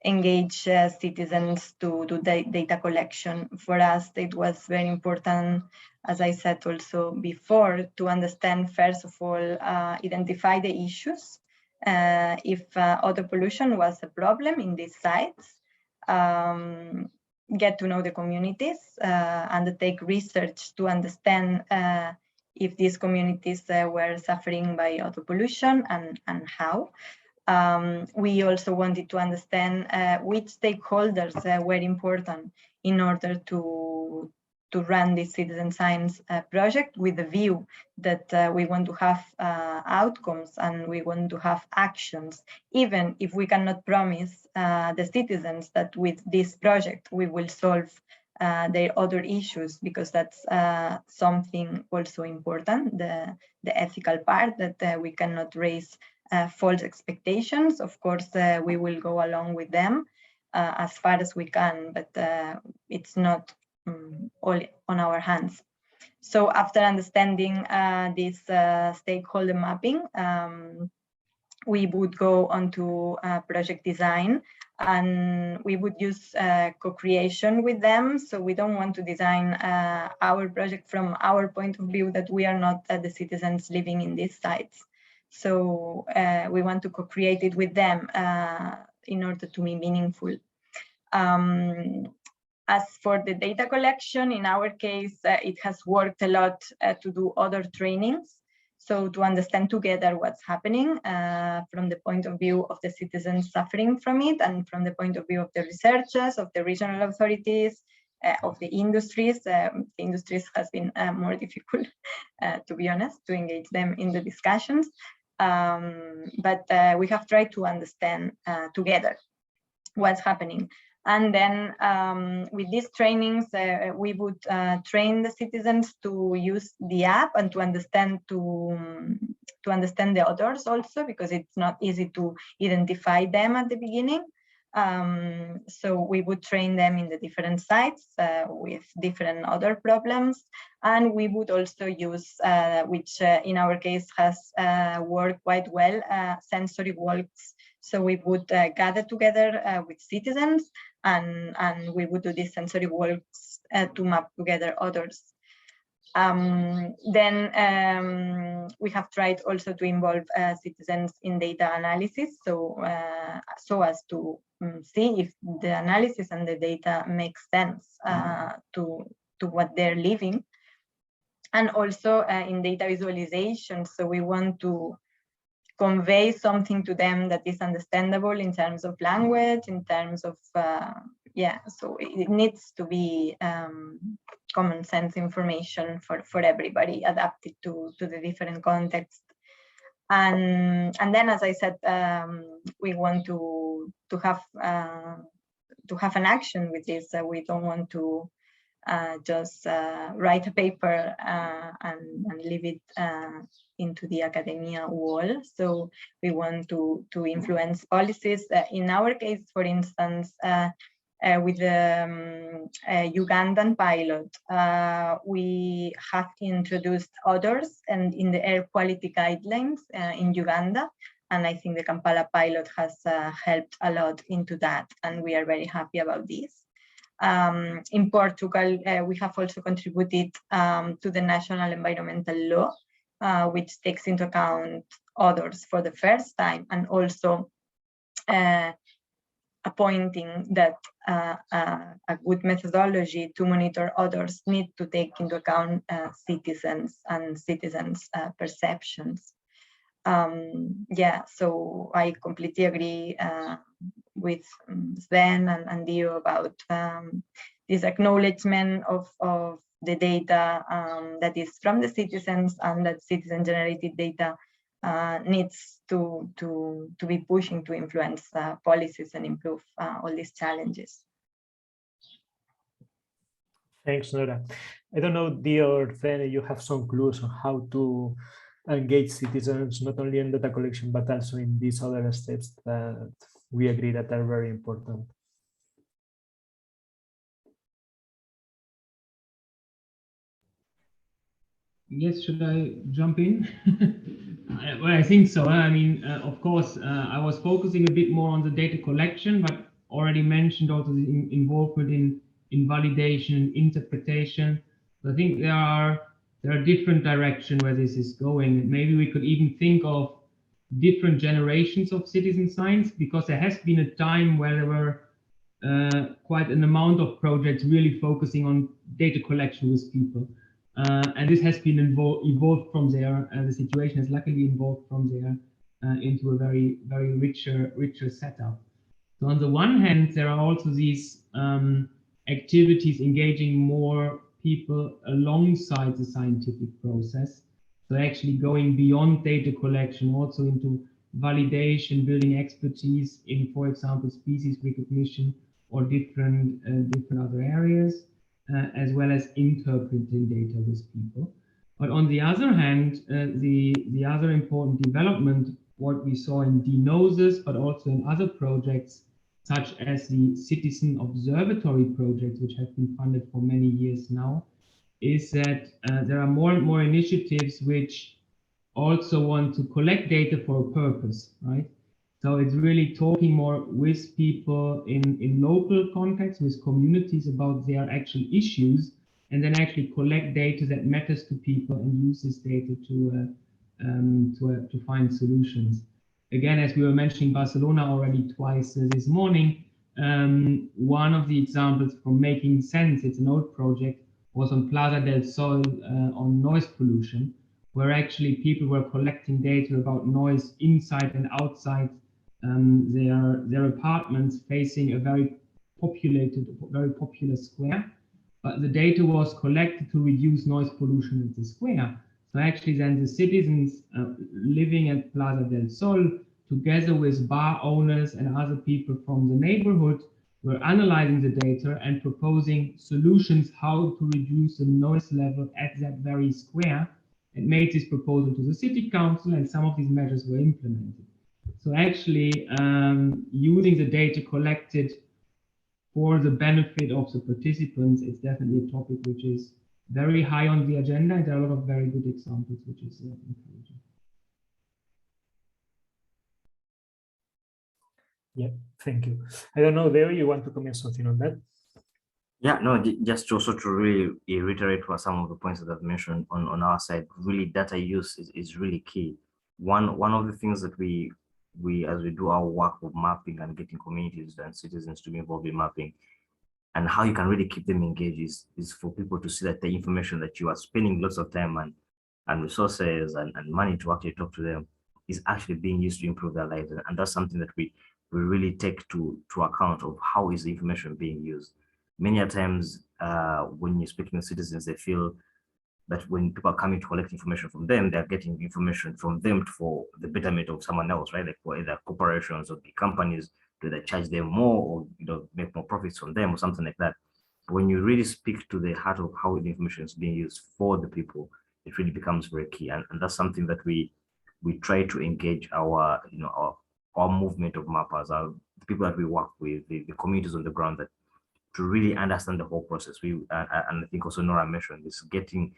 engage citizens to do data collection. For us, it was very important, as I said also before, to understand, first of all, identify the issues. If auto pollution was a problem in these sites, get to know the communities, undertake research to understand if these communities were suffering by auto pollution and how. We also wanted to understand which stakeholders were important in order to run this citizen science project, with the view that we want to have outcomes and we want to have actions, even if we cannot promise the citizens that with this project we will solve their other issues, because that's something also important, the ethical part, that we cannot raise false expectations. Of course, we will go along with them as far as we can, but it's not all on our hands. So after understanding this stakeholder mapping, we would go on to project design, and we would use co-creation with them. So we don't want to design our project from our point of view, that we are not the citizens living in these sites. So we want to co-create it with them in order to be meaningful. As for the data collection, in our case, it has worked a lot to do other trainings. So to understand together what's happening from the point of view of the citizens suffering from it, and from the point of view of the researchers, of the regional authorities, of the industries. The industries has been more difficult, to be honest, to engage them in the discussions. But we have tried to understand together what's happening. And then with these trainings, we would train the citizens to use the app and to understand the others also, because it's not easy to identify them at the beginning. So we would train them in the different sites with different other problems. And we would also use, which in our case has worked quite well, sensory walks. So we would gather together with citizens, and we would do these sensory walks to map together others. Then we have tried also to involve citizens in data analysis, so as to see if the analysis and the data makes sense to what they're living. And also in data visualization, so we want to convey something to them that is understandable in terms of language, in terms of, so it needs to be common sense information for everybody, adapted to the different contexts. And then, as I said, we want to have an action with this. We don't want to just write a paper and leave it into the academia wall. So we want to influence policies. In our case, for instance, with the Ugandan pilot, we have introduced odors and in the air quality guidelines in Uganda. And I think the Kampala pilot has helped a lot into that. And we are very happy about this. In Portugal, we have also contributed to the national environmental law, which takes into account odors for the first time, and also appointing that a good methodology to monitor odors need to take into account citizens and citizens' perceptions. Yeah, so I completely agree with Sven and Dio about this acknowledgement of the data that is from the citizens, and that citizen-generated data needs to be pushing to influence policies and improve all these challenges. Thanks, Nora. I don't know, Dio or Sven, you have some clues on how to engage citizens, not only in data collection, but also in these other steps that we agree that are very important. Yes, should I jump in? Well, I think so. I mean, of course, I was focusing a bit more on the data collection, but already mentioned also the involvement in validation, interpretation. So I think there are different directions where this is going. Maybe we could even think of different generations of citizen science, because there has been a time where there were quite an amount of projects really focusing on data collection with people. And this has been evolved from there, and the situation has luckily evolved from there into a very, very richer setup. So on the one hand, there are also these activities engaging more people alongside the scientific process. So actually going beyond data collection, also into validation, building expertise in, for example, species recognition or different other areas. As well as interpreting data with people. But on the other hand, the other important development, what we saw in DNOSIS, but also in other projects, such as the Citizen Observatory project, which have been funded for many years now, is that there are more and more initiatives which also want to collect data for a purpose, right? So it's really talking more with people in local context, with communities about their actual issues, and then actually collect data that matters to people and use this data to find solutions. Again, as we were mentioning Barcelona already twice this morning, one of the examples from Making Sense, it's an old project, was on Plaza del Sol on noise pollution, where actually people were collecting data about noise inside and outside their apartments, facing a very popular square. But the data was collected to reduce noise pollution in the square. So actually then the citizens living at Plaza del Sol, together with bar owners and other people from the neighborhood, were analyzing the data and proposing solutions how to reduce the noise level at that very square, and made this proposal to the city council, and some of these measures were implemented. So actually using the data collected for the benefit of the participants is definitely a topic which is very high on the agenda, and there are a lot of very good examples, which is encouraging. Yeah, thank you. I don't know, Deo, you want to comment something on that? Yeah, no, just also to really reiterate what some of the points that I've mentioned on our side. Really, data use is really key. One of the things that we as we do our work of mapping and getting communities and citizens to be involved in mapping, and how you can really keep them engaged is for people to see that the information that you are spending lots of time and resources and money to actually talk to them is actually being used to improve their lives. And that's something that we really take to account of how is the information being used. Many a times when you're speaking to citizens, they feel that when people are coming to collect information from them, they're getting information from them for the betterment of someone else, right? Like for either corporations or the companies, do they charge them more or make more profits from them or something like that. But when you really speak to the heart of how the information is being used for the people, it really becomes very key. And that's something that we try to engage our movement of mappers, the people that we work with, the communities on the ground, that to really understand the whole process. And I think also Nora mentioned this, getting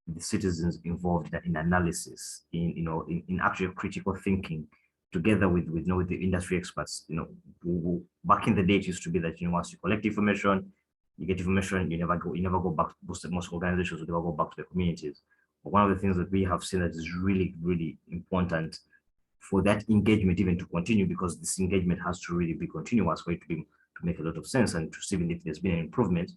the citizens involved in analysis, in actually critical thinking together with with the industry experts. Back in the day, it used to be that once you collect information, you get information, you never go back. Most organizations will never go back to the communities. But one of the things that we have seen that is really, really important for that engagement even to continue, because this engagement has to really be continuous for it to make a lot of sense and to see if there's been an improvement,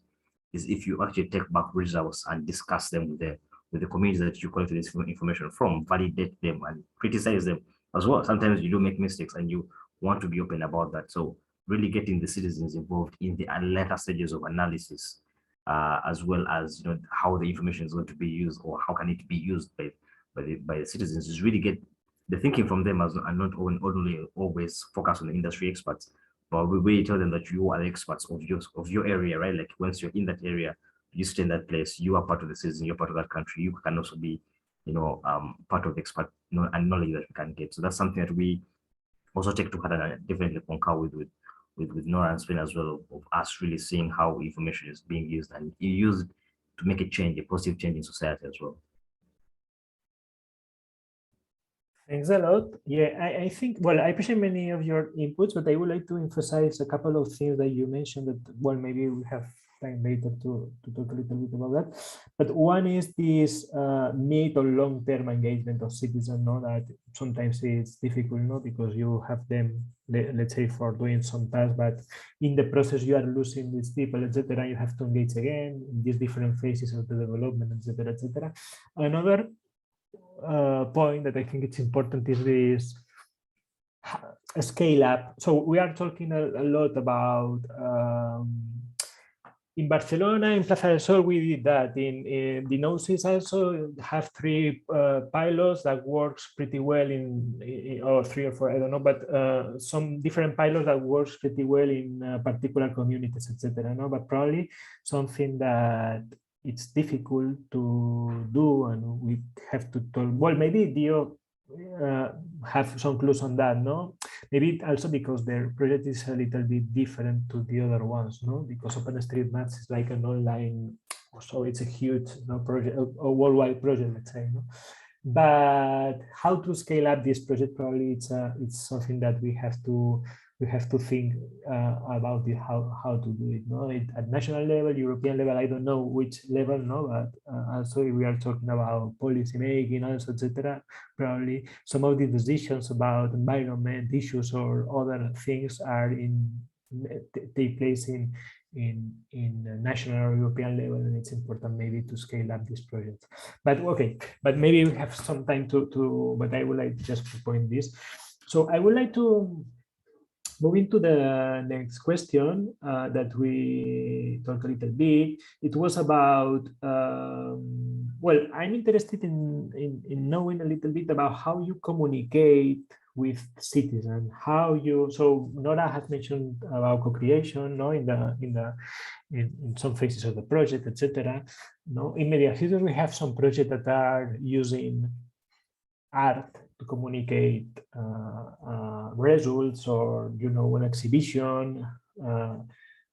is if you actually take back results and discuss them with the communities that you collected this information from, validate them and criticize them as well. Sometimes you do make mistakes and you want to be open about that. So really getting the citizens involved in the later stages of analysis, as well as how the information is going to be used or how can it be used by the citizens, is really get the thinking from them and not only always focus on the industry experts, but we really tell them that you are the experts of your area, right? Like once you're in that area, you stay in that place, you are part of the citizen, you're part of that country, you can also be, part of the expert and knowledge that we can get. So that's something that we also take to heart and definitely concur with Nora and Spain as well, of us really seeing how information is being used and used to make a change, a positive change in society as well. Thanks a lot. Yeah, I think, well, I appreciate many of your inputs, but I would like to emphasize a couple of things that you mentioned that, well, maybe we have time later to talk a little bit about that. But one is this mid or long-term engagement of citizens, that sometimes it's difficult, because you have them, let's say, for doing some tasks, but in the process you are losing these people, etc. You have to engage again in these different phases of the development, etc., etc. Another point that I think it's important is this scale up. So we are talking a lot about in Barcelona, in Plaza del Sol, we did that. In the Gnosis also have 3 pilots that works pretty well or 3 or 4, I don't know, but some different pilots that works pretty well in particular communities, etc. But probably something that it's difficult to do, and we have to talk. Well, maybe Dio have some clues on that, Maybe also because their project is a little bit different to the other ones, Because OpenStreetMaps is like an online, so it's a huge project, a worldwide project, let's say, But how to scale up this project? Probably it's something that we have to think about how to do it. At national level, European level, I don't know which level, but also we are talking about policy making, also, etc. Probably some of the decisions about environment issues or other things take place in national or European level, and it's important maybe to scale up this project. But okay, but maybe we have some time but I would like just to point this. So I would like to moving to the next question that we talked a little bit. It was about, well, I'm interested in knowing a little bit about how you communicate with citizens, so Nora has mentioned about co-creation, in some phases of the project, etc. In MediaFutures, we have some projects that are using art to communicate results, or an exhibition,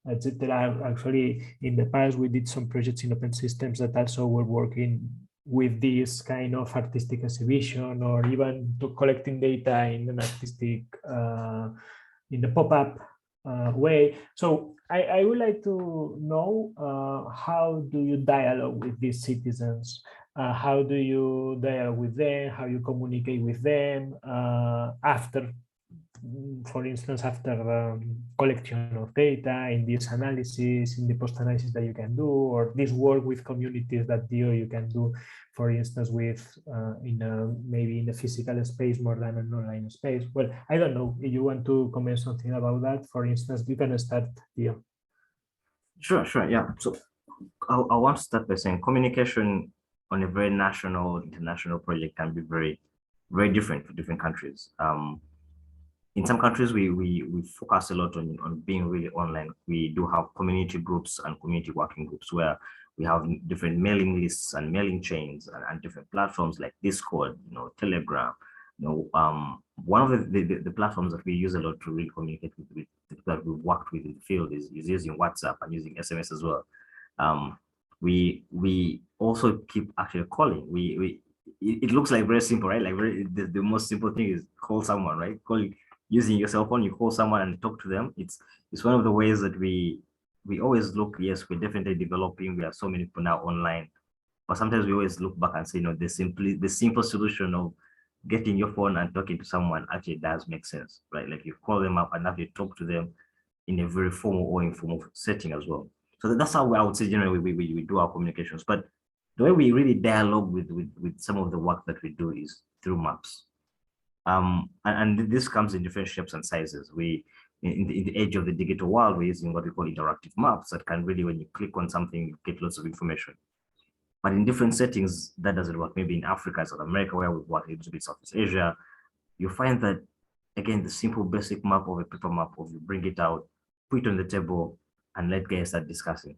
etc. Actually, in the past we did some projects in open systems that also were working with this kind of artistic exhibition, or even to collecting data in an artistic in the pop-up way. So I would like to know how do you dialogue with these citizens? How do you dialogue with them? How you communicate with them after, for instance, after collection of data, in this analysis, in the post-analysis that you can do, or this work with communities that you can do, for instance, with maybe in a physical space more than an online space. Well, I don't know if you want to comment something about that. For instance, you can start, Dio. Sure, yeah. So I want to start by saying communication on a very national, international project can be very, very different for different countries. In some countries, we focus a lot on being really online. We do have community groups and community working groups where we have different mailing lists and mailing chains and different platforms like Discord, Telegram. One of the platforms that we use a lot to really communicate with the people that we've worked with in the field is using WhatsApp and using SMS as well. We also keep actually calling. it looks like very simple, right? Like the most simple thing is call someone, right? Using your cell phone, you call someone and talk to them. It's one of the ways that we always look. Yes, we're definitely developing. We have so many people now online, but sometimes we always look back and say, the simple solution of getting your phone and talking to someone actually does make sense, right? Like you call them up and actually talk to them in a very formal or informal setting as well. So that's how I would say generally we do our communications. But the way we really dialogue with some of the work that we do is through maps. And this comes in different shapes and sizes. In the age of the digital world, we're using what we call interactive maps that can really, when you click on something, you get lots of information. But in different settings, that doesn't work. Maybe in Africa, South America, where we work a little bit Southeast Asia, you find that, again, the simple basic map of a paper map, of you bring it out, put it on the table, and let guys start discussing.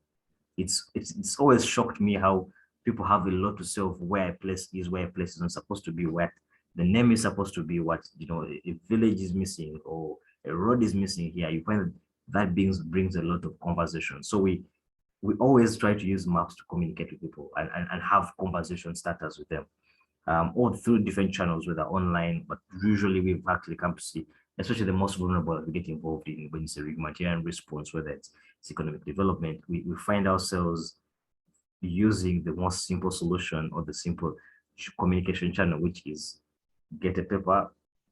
It's always shocked me how people have a lot to say of where a place isn't supposed to be, where the name is supposed to be, what, a village is missing or a road is missing here. You find that brings a lot of conversation. So we always try to use maps to communicate with people and have conversation starters with them, or through different channels, whether online, but usually we've actually come to see, especially the most vulnerable that we get involved in when it's a humanitarian response, whether it's economic development, we find ourselves using the most simple solution or the simple communication channel, which is get a paper,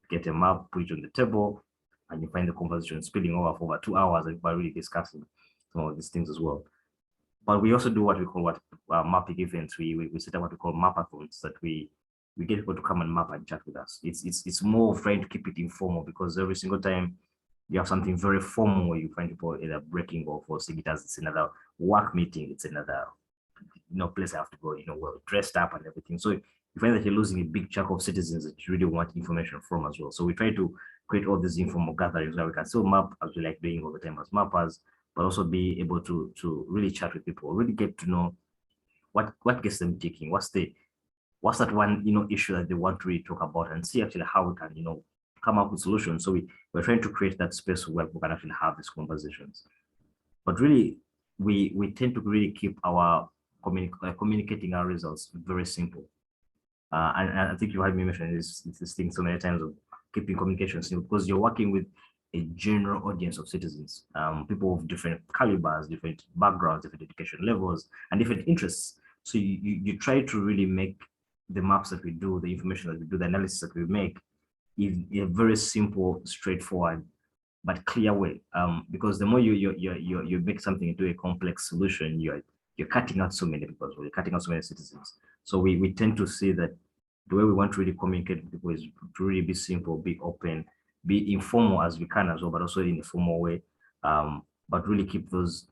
get a map, put it on the table, and you find the conversation spilling over for over 2 hours and people are really discussing some of these things as well. But we also do what we call mapping events. We set up what we call mapathons, that we get people to come and map and chat with us. It's more trying to keep it informal, because every single time you have something very formal, you find people either breaking off or seeing it as it's another work meeting, it's another place I have to go, well dressed up and everything. So you find that you're losing a big chunk of citizens that you really want information from as well. So we try to create all these informal gatherings where we can still map, as we like doing all the time as mappers, but also be able to really chat with people, really get to know what gets them thinking, what's that one issue that they want to really talk about, and see actually how we can come up with solutions. So we're trying to create that space where we can actually have these conversations. But really, we tend to really keep our communicating our results very simple. And I think you heard me mention this thing so many times of keeping communication simple, because you're working with a general audience of citizens, people of different calibers, different backgrounds, different education levels, and different interests. So you try to really make the maps that we do, the information that we do, the analysis that we make, in a very simple, straightforward, but clear way. Because the more you make something into a complex solution, you're cutting out so many people, you're cutting out so many citizens. So we tend to see that the way we want to really communicate with people is to really be simple, be open, be informal as we can as well, but also in a formal way. But really keep those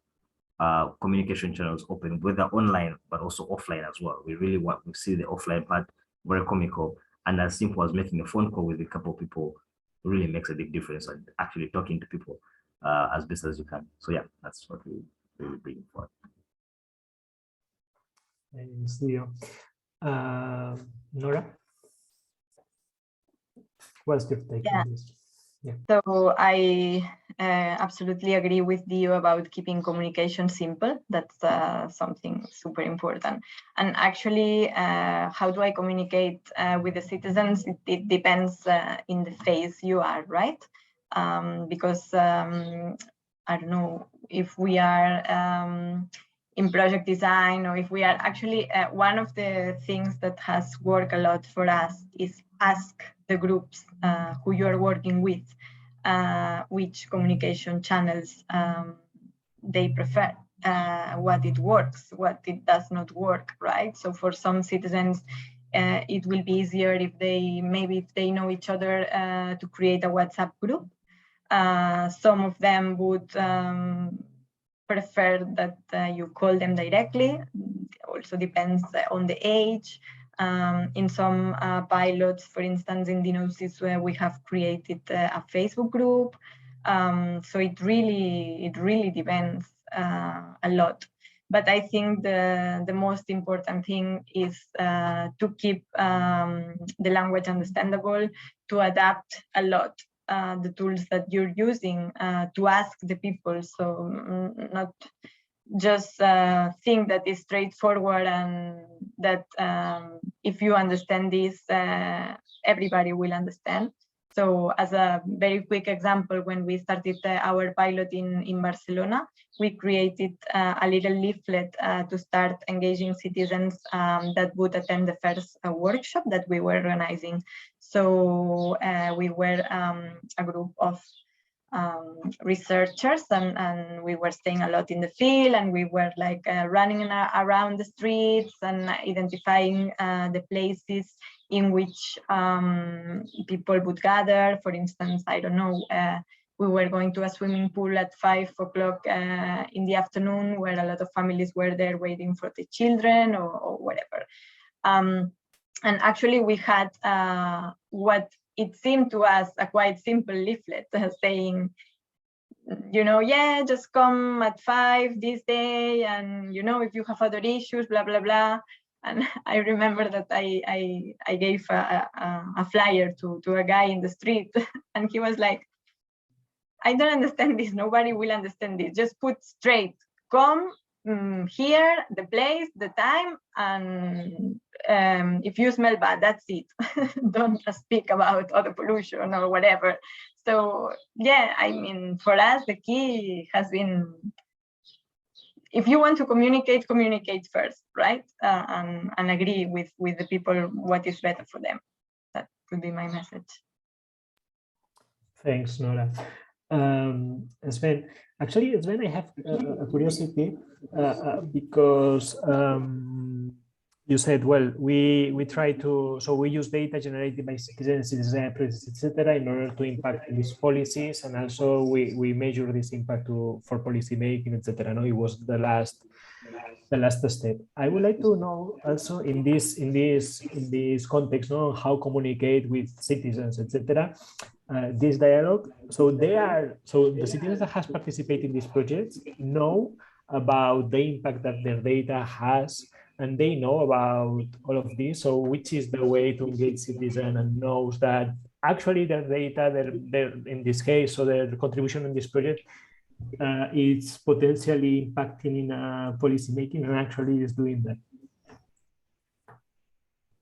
communication channels open, whether online, but also offline as well. We really want to see the offline part very comical, and as simple as making a phone call with a couple of people really makes a big difference, and actually talking to people as best as you can. So yeah, that's what we really bring forward. Thanks, Leo. Nora, what's your take on this? Yeah. So I absolutely agree with you about keeping communication simple. That's something super important. And actually, how do I communicate with the citizens? It depends in the phase you are, right? Because I don't know if we are in project design, or if we are actually, one of the things that has worked a lot for us is ask the groups who you are working with which communication channels they prefer, what it works, what it does not work, right? So for some citizens, it will be easier if they know each other to create a WhatsApp group. Some of them would prefer that you call them directly. It also depends on the age. In some pilots, for instance, in Diagnosis, where we have created a Facebook group. So it really depends a lot. But I think the most important thing is to keep the language understandable, to adapt a lot the tools that you're using to ask the people. So not just think that it's straightforward and that if you understand this, everybody will understand. So as a very quick example, when we started our pilot in Barcelona, we created a little leaflet to start engaging citizens that would attend the first workshop that we were organizing. So we were a group of researchers, and we were staying a lot in the field, and we were like running around the streets and identifying the places in which people would gather. For instance, I don't know, we were going to a swimming pool at 5 o'clock in the afternoon, where a lot of families were there waiting for the children or whatever. And actually we had what it seemed to us a quite simple leaflet saying, you know, yeah, just come at 5 this day, and you know, if you have other issues, blah blah blah. And I remember that I gave a flyer to a guy in the street, and he was like, I don't understand this, nobody will understand this, just put straight, come here, the place, the time, and if you smell bad, that's it. Don't speak about other pollution or whatever. So yeah, I mean, for us, the key has been, if you want to communicate, communicate first, right? And agree with the people what is better for them. That would be my message. Thanks, Nora. Sven, actually, Sven, I have a curiosity because you said, well, we try to, so we use data generated by citizens, etc., in order to impact these policies, and also we measure this impact for policy making, etc. No, it was the last step. I would like to know also in this context, no, how communicate with citizens, etc. This dialogue. So the citizens that has participated in these projects know about the impact that their data has, and they know about all of this. So which is the way to engage citizen and knows that actually their data, their in this case, so their contribution in this project is potentially impacting in policy making, and actually is doing that.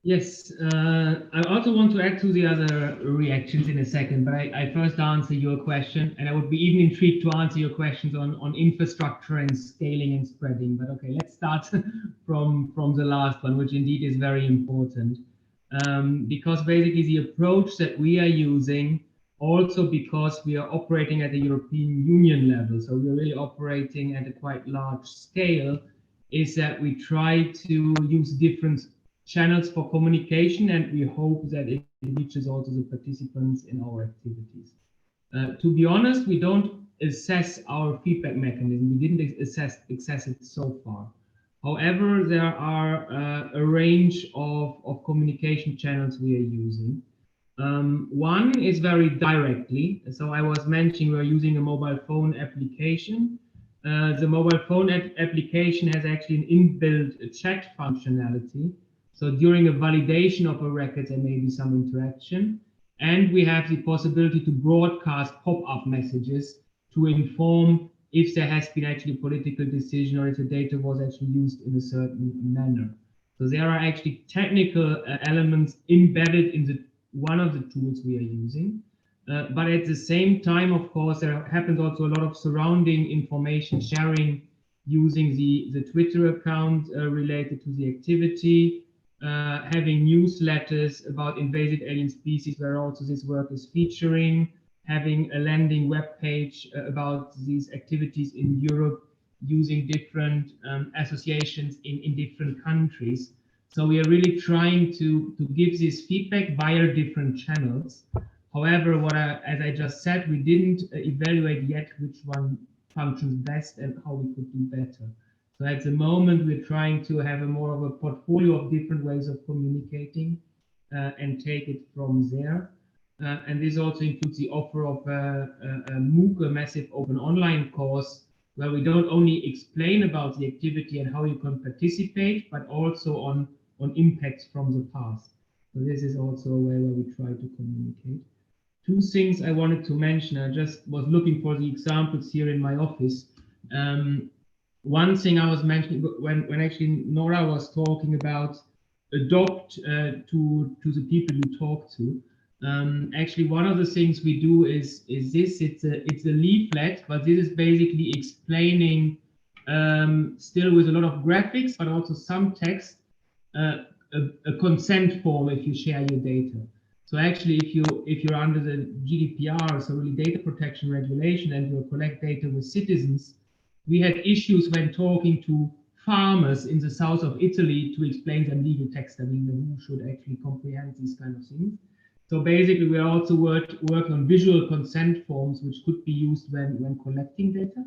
Yes, I also want to add to the other reactions in a second, but I first answer your question, and I would be even intrigued to answer your questions on infrastructure and scaling and spreading. But okay, let's start from the last one, which indeed is very important, because basically the approach that we are using, also because we are operating at the European Union level, so we're really operating at a quite large scale, is that we try to use different channels for communication, and we hope that it reaches also the participants in our activities. To be honest, we don't assess our feedback mechanism. We didn't assess it so far. However, there are a range of communication channels we are using. One is very directly. So I was mentioning we're using a mobile phone application. The mobile phone application has actually an inbuilt chat functionality. So during a validation of a record, there may be some interaction, and we have the possibility to broadcast pop-up messages to inform if there has been actually a political decision or if the data was actually used in a certain manner. So there are actually technical elements embedded in one of the tools we are using. But at the same time, of course, there happens also a lot of surrounding information sharing using the Twitter account related to the activity. Having newsletters about invasive alien species where also this work is featuring, having a landing web page about these activities in Europe using different associations in different countries. So we are really trying to give this feedback via different channels. However, as I just said, we didn't evaluate yet which one functions best and how we could do better. So at the moment, we're trying to have more of a portfolio of different ways of communicating and take it from there. And this also includes the offer of a MOOC, a massive open online course, where we don't only explain about the activity and how you can participate, but also on impacts from the past. So this is also a way where we try to communicate. Two things I wanted to mention. I just was looking for the examples here in my office. one thing I was mentioning when actually Nora was talking about adopt to the people you talk to. Actually, one of the things we do is this. It's a leaflet, but this is basically explaining still with a lot of graphics, but also some text, a consent form if you share your data. So actually, if you're under the GDPR, so really data protection regulation, and you collect data with citizens, we had issues when talking to farmers in the south of Italy to explain them legal text. I mean, who should actually comprehend these kind of things. So basically, we are also working on visual consent forms, which could be used when collecting data.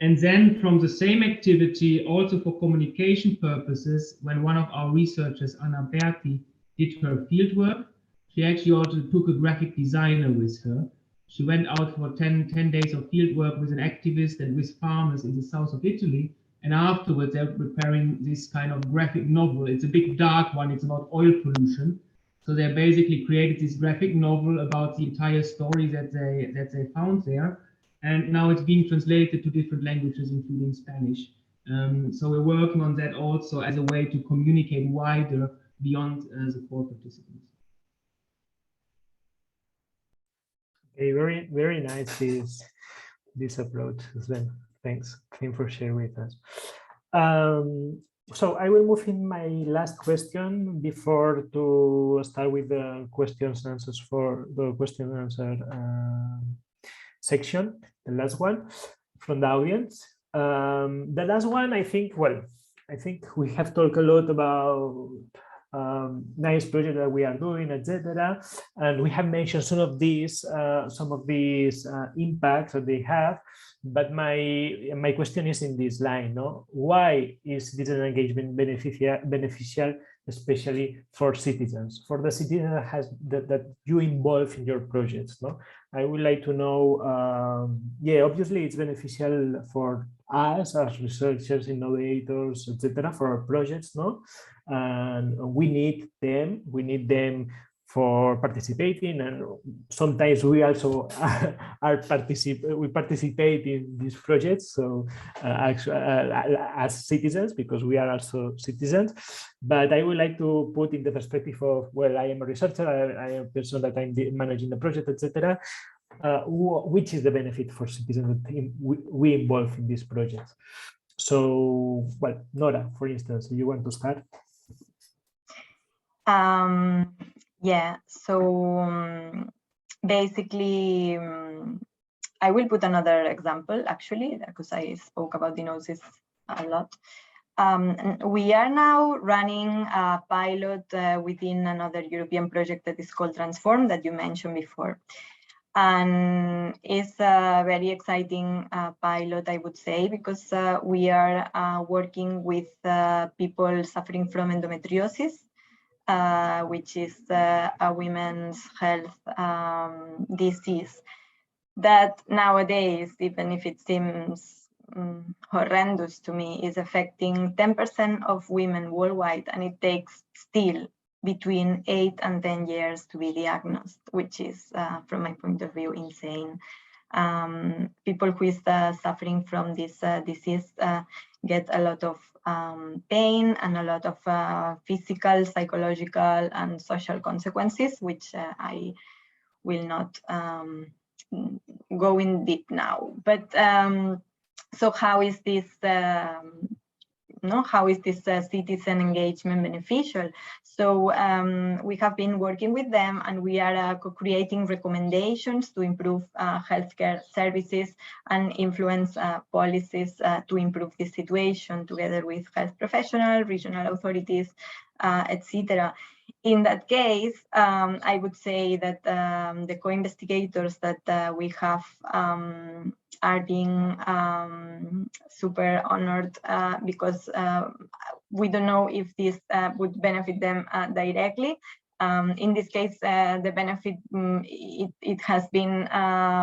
And then from the same activity, also for communication purposes, when one of our researchers, Anna Berti, did her fieldwork, she actually also took a graphic designer with her. She went out for 10 days of fieldwork with an activist and with farmers in the south of Italy. And afterwards, they're preparing this kind of graphic novel. It's a big dark one. It's about oil pollution. So they basically created this graphic novel about the entire story that they found there. And now it's being translated to different languages, including Spanish. So we're working on that also as a way to communicate wider beyond the core participants. Okay, very nice this approach, Sven. Thanks for sharing with us. So I will move in my last question before to start with the questions and answers for the question and answer section, the last one from the audience. The last one, I think we have talked a lot about nice project that we are doing, etc. And we have mentioned some of these impacts that they have. But my question is in this line, no? Why is citizen engagement beneficial, especially for citizens, for the citizen that you involve in your projects, no? I would like to know, yeah, obviously it's beneficial for us as researchers, innovators, etc., for our projects, no? And we need them for participating, and sometimes we also participate in these projects. So as citizens, because we are also citizens. But I would like to put in the perspective of, well, I am a researcher, I am a person that I'm managing the project, etc. Which is the benefit for citizens that we involve in these projects? So, well, Nora, for instance, do you want to start? Yeah, so basically, I will put another example, actually, because I spoke about the noses a lot. We are now running a pilot within another European project that is called Transform, that you mentioned before. And it's a very exciting pilot, I would say, because we are working with people suffering from endometriosis, which is a women's health disease that nowadays, even if it seems horrendous to me, is affecting 10% of women worldwide, and it takes still between 8 and 10 years to be diagnosed, which is, from my point of view, insane. People who is suffering from this disease get a lot of pain and a lot of physical, psychological, and social consequences, which I will not go in deep now. But so how is this citizen engagement beneficial? So we have been working with them, and we are co-creating recommendations to improve healthcare services and influence policies to improve the situation together with health professionals, regional authorities, etc. In that case, I would say that the co-investigators that we have are being super honored because we don't know if this would benefit them directly. In this case, the benefit, it has been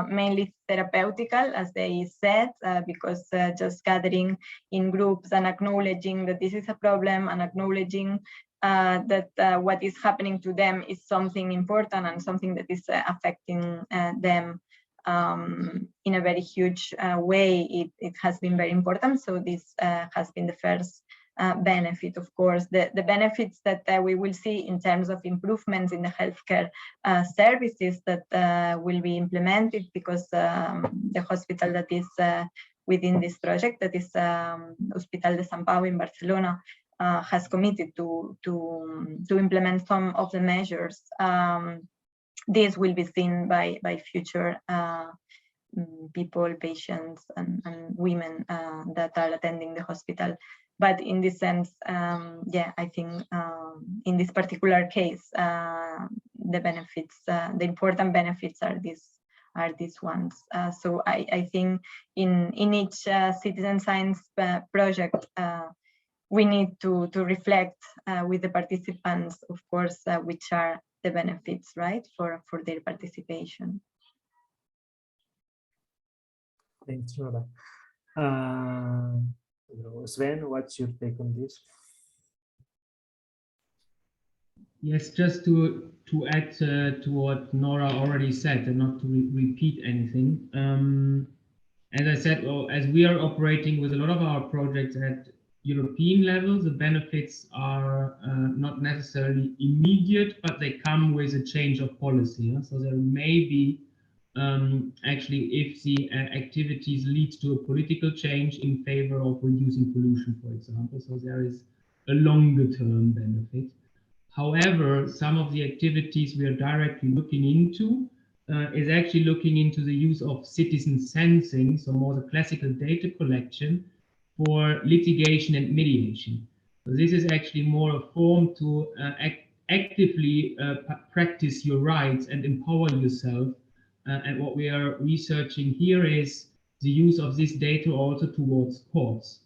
mainly therapeutical, as they said, because just gathering in groups and acknowledging that this is a problem and acknowledging that what is happening to them is something important and something that is affecting them in a very huge way, it has been very important. So this has been the first benefit. Of course, the benefits that we will see in terms of improvements in the healthcare services that will be implemented, because the hospital that is within this project, that is Hospital de Sant Pau in Barcelona, has committed to implement some of the measures. This will be seen by future people, patients, and women that are attending the hospital. But in this sense, yeah, I think in this particular case, the benefits, the important benefits are these ones. So I think in each citizen science project, we need to reflect with the participants, of course, which are the benefits, right, for their participation. Thanks, Nora. Sven, what's your take on this? Yes, just to add to what Nora already said, and not to repeat anything. As I said, as we are operating with a lot of our projects at European level, the benefits are not necessarily immediate, but they come with a change of policy. So there may be actually, if the activities lead to a political change in favor of reducing pollution, for example, so there is a longer term benefit. However, some of the activities we are directly looking into is actually looking into the use of citizen sensing, so more the classical data collection for litigation and mediation. So this is actually more a form to actively practice your rights and empower yourself. And what we are researching here is the use of this data also towards courts.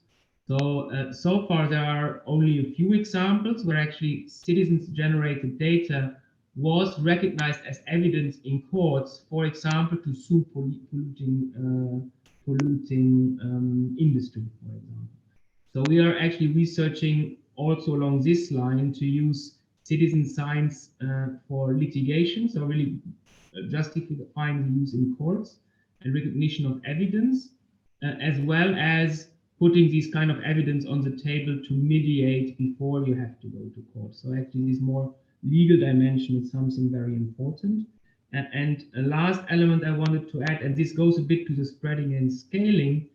So, so far there are only a few examples where actually citizens-generated data was recognized as evidence in courts, for example, to sue polluting industry, for example. So we are actually researching also along this line to use citizen science for litigation, so really justifying the use in courts and recognition of evidence, as well as putting these kind of evidence on the table to mediate before you have to go to court. So actually this more legal dimension is something very important. And a last element I wanted to add, and this goes a bit to the spreading and scaling,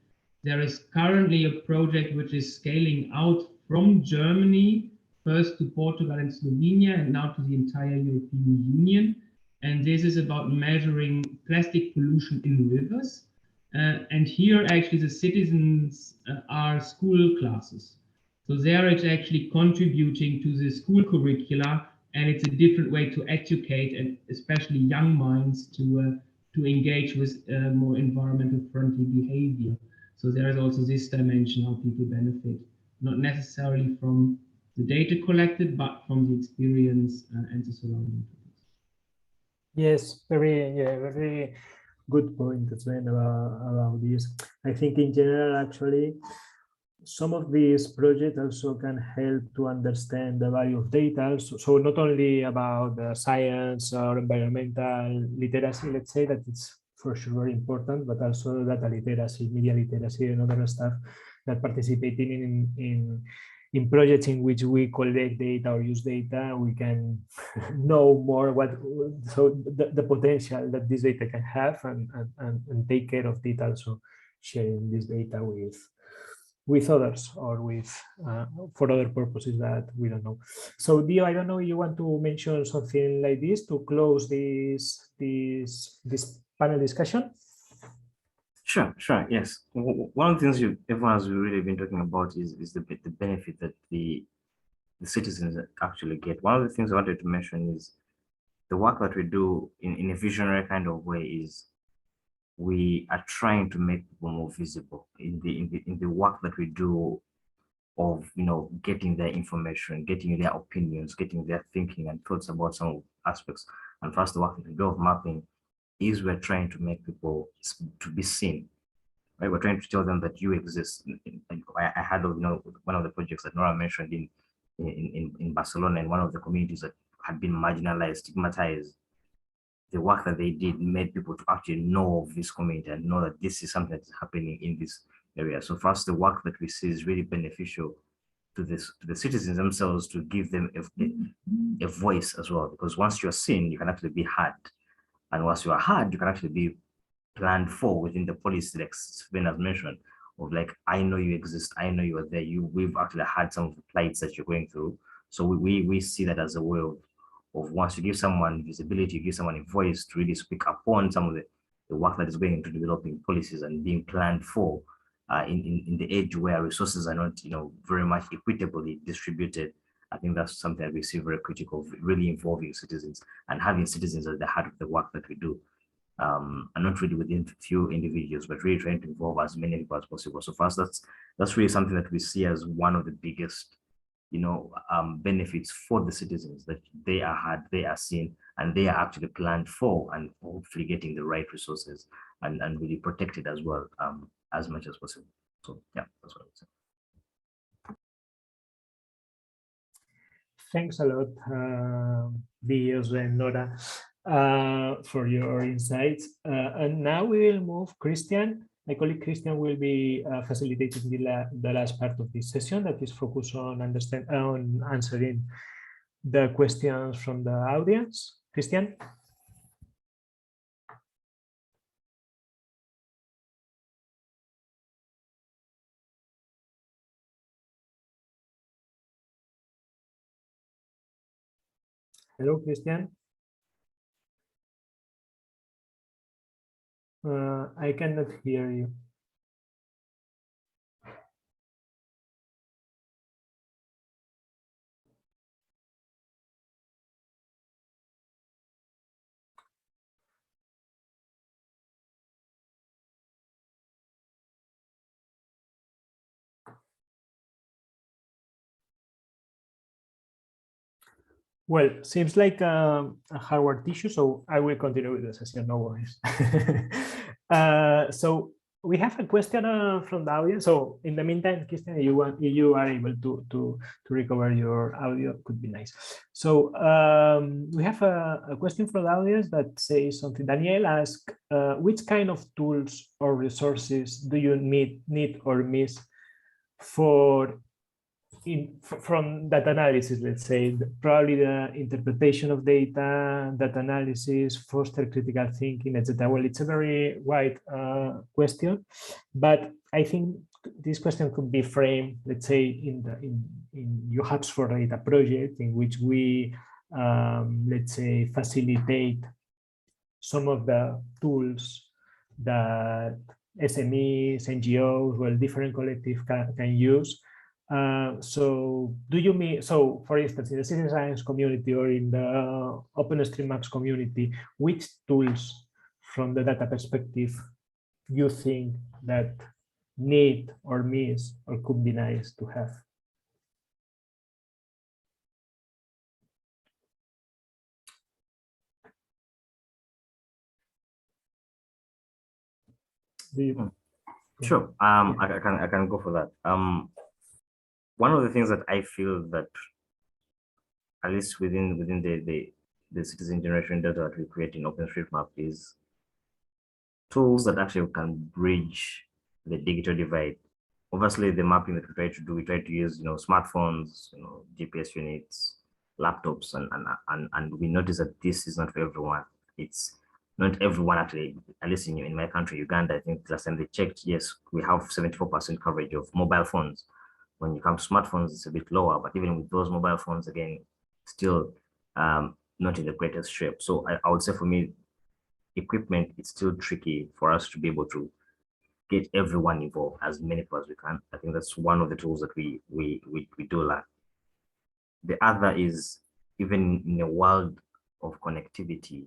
there is currently a project which is scaling out from Germany, first to Portugal and Slovenia, and now to the entire European Union. And this is about measuring plastic pollution in rivers. And here actually the citizens are school classes. So there it's actually contributing to the school curricula, and it's a different way to educate, and especially young minds to engage with more environmental friendly behavior. So there is also this dimension how people benefit, not necessarily from the data collected, but from the experience and the surrounding. Yes, very good point as well about this. I think in general, actually, some of these projects also can help to understand the value of data. So not only about the science or environmental literacy, let's say that it's for sure very important, but also data literacy, media literacy, and other stuff that participating in projects in which we collect data or use data, we can know more the potential that this data can have, and take care of it, also sharing this data with others or with for other purposes that we don't know. So Dio, I don't know, you want to mention something like this to close this panel discussion? Sure, yes. One of the things everyone has really been talking about is the benefit that the citizens actually get. One of the things I wanted to mention is the work that we do in a visionary kind of way is we are trying to make people more visible in the work that we do of, you know, getting their information, getting their opinions, getting their thinking and thoughts about some aspects. And first, the work that we do of mapping is we're trying to make people to be seen, right? We're trying to tell them that you exist. I had, you know, one of the projects that Nora mentioned in Barcelona, in one of the communities that had been marginalized, stigmatized. the work that they did made people to actually know of this community and know that this is something that's happening in this area. So for us, the work that we see is really beneficial to the citizens themselves, to give them a voice as well, because once you're seen, you can actually be heard. And once you are heard, you can actually be planned for within the policy, like Sven has mentioned, of like, I know you exist, I know you are there. We've actually had some of the plights that you're going through. So we see that as a way of once you give someone visibility, you give someone a voice to really speak upon some of the work that is going into developing policies and being planned for in the age where resources are not, very much equitably distributed. I think that's something that we see very critical, really involving citizens and having citizens at the heart of the work that we do. And not really within few individuals, but really trying to involve as many people as possible. So for us, that's really something that we see as one of the biggest, benefits for the citizens, that they are heard, they are seen, and they are actually planned for, and hopefully getting the right resources and really protected as well, as much as possible. So yeah, that's what I would say. Thanks a lot, Bios and Nora, for your insights. And now we will move Christian. My colleague Christian will be facilitating the last part of this session, that is focused on answering the questions from the audience. Christian? Hello, Christian. I cannot hear you. Well, seems like a hardware issue, so I will continue with the session, no worries. So we have a question from the audience. So in the meantime, Christian, you are able to recover your audio, could be nice. So we have a question from the audience that says something. Daniel asked, which kind of tools or resources do you need or miss from data analysis, let's say, probably the interpretation of data analysis, foster critical thinking, etc. Well, it's a very wide question, but I think this question could be framed, let's say, in your Hubs for Data project, in which we, let's say, facilitate some of the tools that SMEs, NGOs, well, different collectives can use. So do you mean, so for instance, in the citizen science community or in the OpenStreetMaps community, which tools from the data perspective you think that need or miss or could be nice to have? Sure. I can go for that. One of the things that I feel that, at least within the citizen generation data that we create in OpenStreetMap, is tools that actually can bridge the digital divide. Obviously, the mapping that we try to use, smartphones, GPS units, laptops, and we notice that this is not for everyone. It's not everyone actually, at least in my country, Uganda. I think last time they checked, yes, we have 74% coverage of mobile phones. When you come to smartphones, it's a bit lower, but even with those mobile phones, again, still not in the greatest shape. So I would say for me, equipment, it's still tricky for us to be able to get everyone involved, as many people as we can. I think that's one of the tools that we do lack. The other is, even in a world of connectivity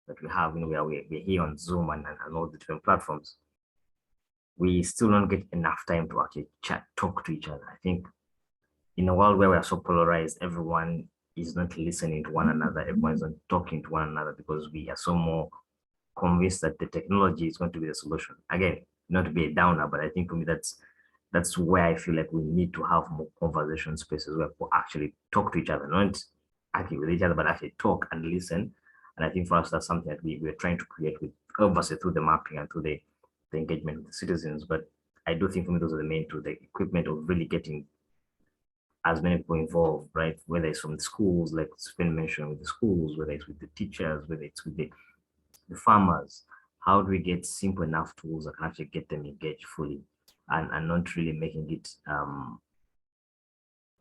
that we have, where we're here on Zoom and all the different platforms, we still don't get enough time to actually talk to each other. I think in a world where we are so polarized, everyone is not listening to one another, everyone's not talking to one another, because we are so more convinced that the technology is going to be the solution. Again, not to be a downer, but I think for me, that's where I feel like we need to have more conversation spaces where people actually talk to each other, not argue with each other, but actually talk and listen And I think for us, that's something that we're trying to create with, obviously, through the mapping and through the engagement with the citizens. But I do think for me, those are the main two, the equipment of really getting as many people involved, right? Whether it's from the schools, like Sven mentioned, with the schools, whether it's with the teachers, whether it's with the farmers. How do we get simple enough tools that can actually get them engaged fully, and not really making it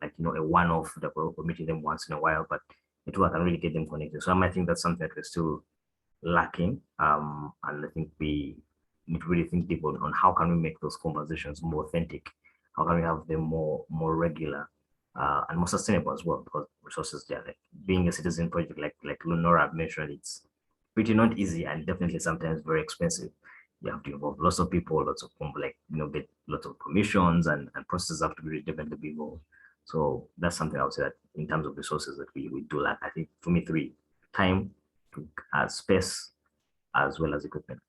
like, you know, a one-off that we're meeting them once in a while, but a tool that can really get them connected. So I think that's something that we're still lacking. And I think we need to really think deep on how can we make those conversations more authentic? How can we have them more regular and more sustainable as well? Because resources, yeah, like being a citizen project, like Lenora mentioned, it's pretty not easy and definitely sometimes very expensive. You have to involve lots of people, lots of like, you know, get lots of commissions and processes have to be definitely be involved. So that's something I would say that in terms of resources that we do lack. I think for me, 3: time, space, as well as equipment.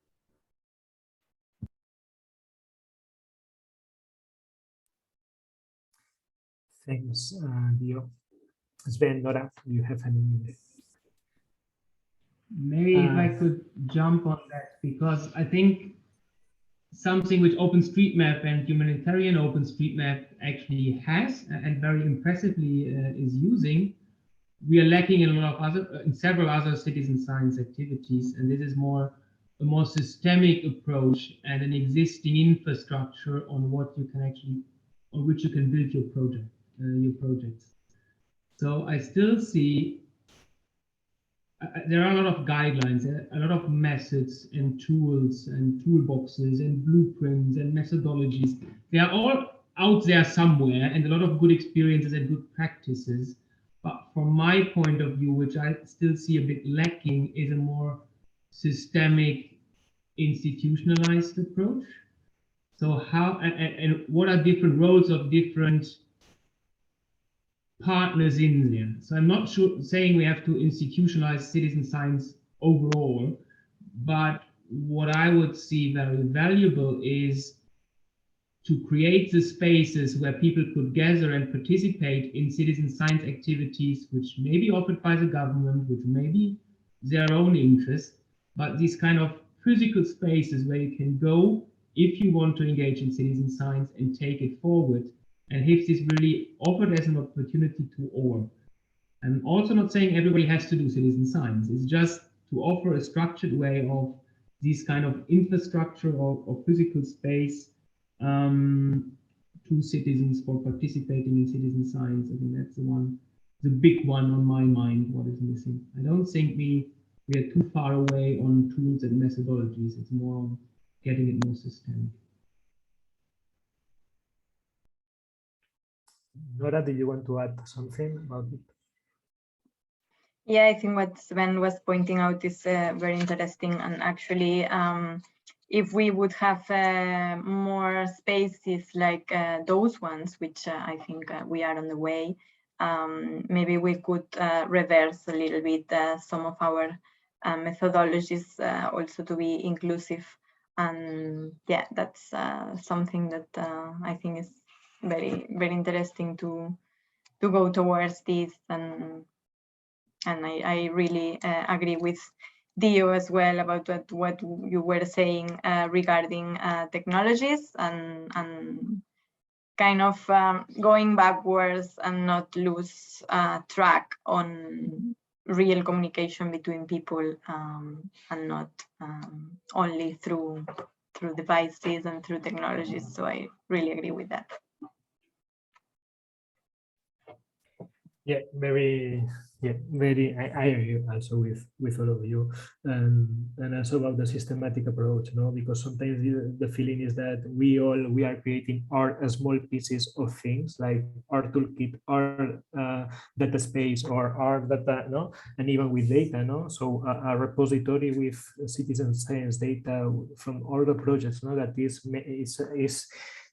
Thanks, Dio. Sven, Nora, do you have any? Maybe if I could jump on that, because I think something which OpenStreetMap and humanitarian OpenStreetMap actually has and very impressively is using, we are lacking in a lot of other, in several other citizen science activities, and this is a more systemic approach and an existing infrastructure on what you can actually, on which you can build your projects. So I still see there are a lot of guidelines, a lot of methods and tools and toolboxes and blueprints and methodologies. They are all out there somewhere, and a lot of good experiences and good practices. But from my point of view, which I still see a bit lacking, is a more systemic, institutionalized approach. So how and what are different roles of different partners in there? So I'm not saying we have to institutionalize citizen science overall, but what I would see very valuable is to create the spaces where people could gather and participate in citizen science activities, which may be offered by the government, which may be their own interest, but these kind of physical spaces where you can go if you want to engage in citizen science and take it forward. And if this really offered as an opportunity to all. I'm also not saying everybody has to do citizen science. It's just to offer a structured way of this kind of infrastructure or physical space to citizens for participating in citizen science. I think that's the big one on my mind, what is missing. I don't think we are too far away on tools and methodologies. It's more on getting it more systemic. Nora, do you want to add something about it? Yeah, I think what Sven was pointing out is very interesting. And actually, if we would have more spaces like those ones, which I think we are on the way, maybe we could reverse a little bit some of our methodologies also to be inclusive. And yeah, that's something that I think is very, very interesting to go towards this. And I really agree with Dio as well about what you were saying regarding technologies and kind of going backwards and not lose track on real communication between people and not only through devices and through technologies. So I really agree with that. Yeah, very. I agree also with all of you, and also about the systematic approach, no? Because sometimes the feeling is that we are creating our small pieces of things like our toolkit, our data space, or our data, no, and even with data, no. So a repository with citizen science data from all the projects, no, that is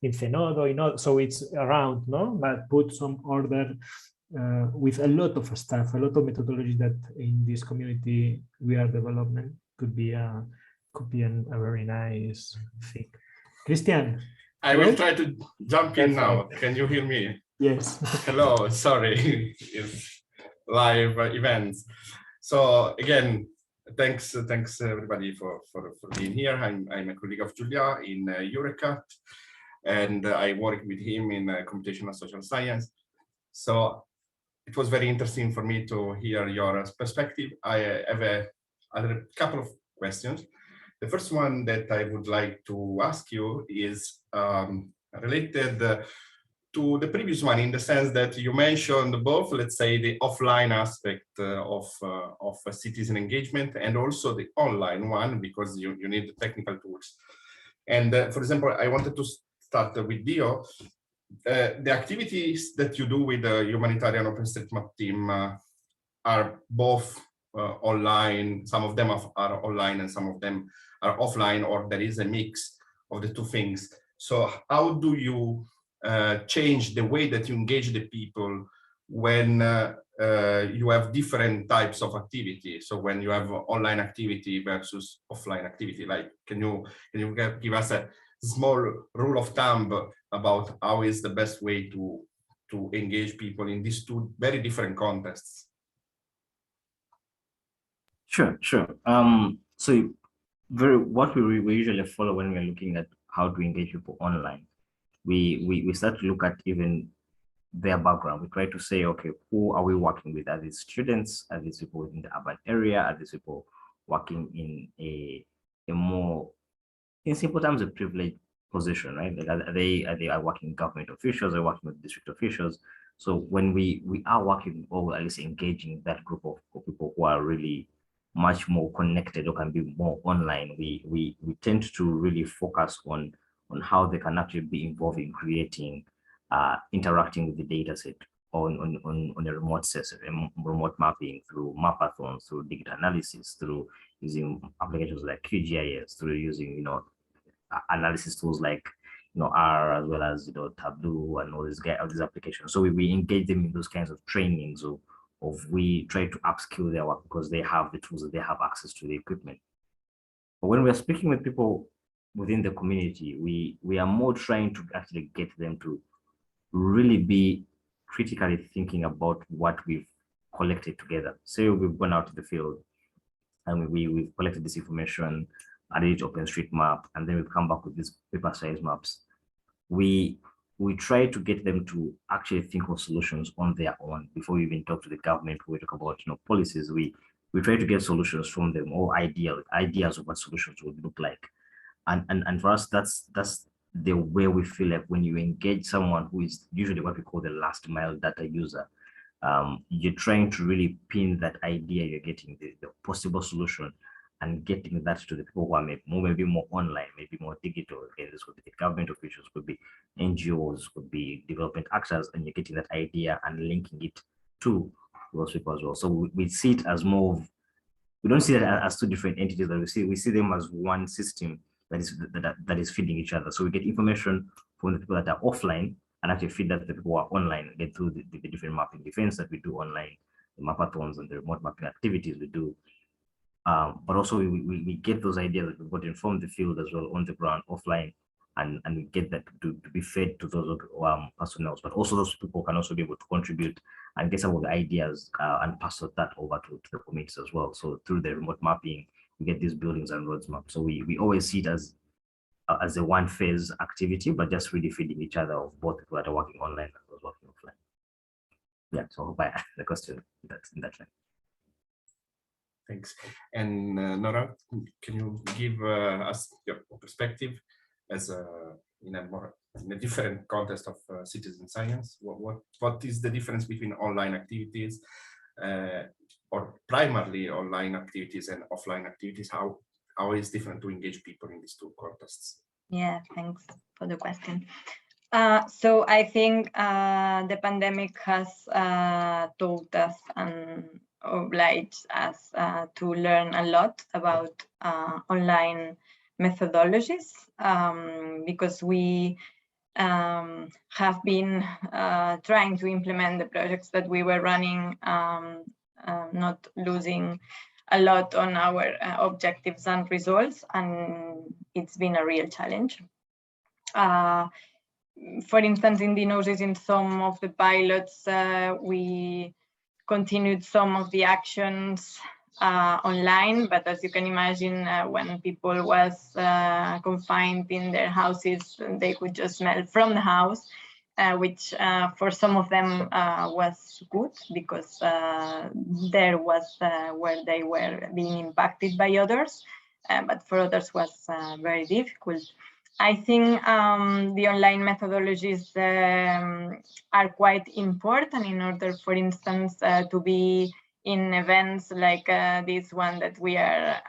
in Zenodo, you know, so it's around, no, but put some order. With a lot of stuff, a lot of methodology that in this community we are developing could be a very nice thing. Christian, I will try to jump in now. Can you hear me? Yes. Hello. Sorry, it's live events. So again, Thanks everybody for being here. I'm a colleague of Julia in Eureka, and I work with him in computational social science. So it was very interesting for me to hear your perspective. I have a couple of questions. The first one that I would like to ask you is related to the previous one, in the sense that you mentioned both, let's say, the offline aspect of citizen engagement and also the online one, because you need the technical tools. And for example, I wanted to start with Dio. The activities that you do with the humanitarian OpenStreetMap team are both online. Some of them are online and some of them are offline, or there is a mix of the two things. So how do you change the way that you engage the people when you have different types of activity? So when you have online activity versus offline activity, like can you give us a small rule of thumb about how is the best way to engage people in these two very different contexts? Sure. So what we usually follow when we're looking at how to engage people online, we start to look at even their background. We try to say, okay, who are we working with? Are these students? Are these people in the urban area? Are these people working in a more, in simple terms, a privileged position, right? Like are they working government officials? Are they working with district officials? So when we are working, or at least engaging that group of people who are really much more connected or can be more online, we tend to really focus on how they can actually be involved in creating, interacting with the data set on a remote system, remote mapping, through mapathons, through digital analysis, through using applications like QGIS, through using analysis tools like R, as well as Tableau and all these applications. So we engage them in those kinds of trainings, of we try to upskill their work because they have the tools, they have access to the equipment. But when we're speaking with people within the community, we are more trying to actually get them to really be critically thinking about what we've collected together. Say we've gone out to the field and we've collected this information, added it to OpenStreetMap, and then we've come back with these paper-sized maps. We try to get them to actually think of solutions on their own before we even talk to the government. We talk about policies. We try to get solutions from them, or ideas of what solutions would look like. And for us, that's the way we feel like when you engage someone who is usually what we call the last mile data user. You're trying to really pin that idea, you're getting the possible solution, and getting that to the people who are maybe more online, maybe more digital. Okay, this could be the government officials, could be NGOs, could be development actors, and you're getting that idea and linking it to those people as well. So we see it as more of, we don't see it as two different entities, that we see them as one system that is feeding each other. So we get information from the people that are offline and actually feed that to the people who are online, again through the different mapping defense that we do online, the mapathons and the remote mapping activities we do. But also we get those ideas that we've gotten from the field as well, on the ground, offline, and we get that to be fed to those personnel. But also those people can also be able to contribute and get some of the ideas and pass that over to the communities as well. So through the remote mapping, we get these buildings and roads mapped. So we always see it as a one phase activity, but just really feeding each other, of both people that are working online and those working offline. Yeah, so I hope I answered the question in that line. Thanks. And Nora, can you give us your perspective as in a different context of citizen science? What is the difference between online activities, or primarily online activities, and offline activities? How is different to engage people in these two contexts? Yeah, thanks for the question. So I think the pandemic has taught us and obliged us to learn a lot about online methodologies, because we have been trying to implement the projects that we were running, not losing a lot on our objectives and results, and it's been a real challenge. For instance, in the Diagnosis, in some of the pilots, we continued some of the actions online, but as you can imagine, when people was confined in their houses, they could just smell from the house, which for some of them was good, because there was where they were being impacted by others, but for others was very difficult. I think the online methodologies are quite important in order, for instance, to be in events like this one that we are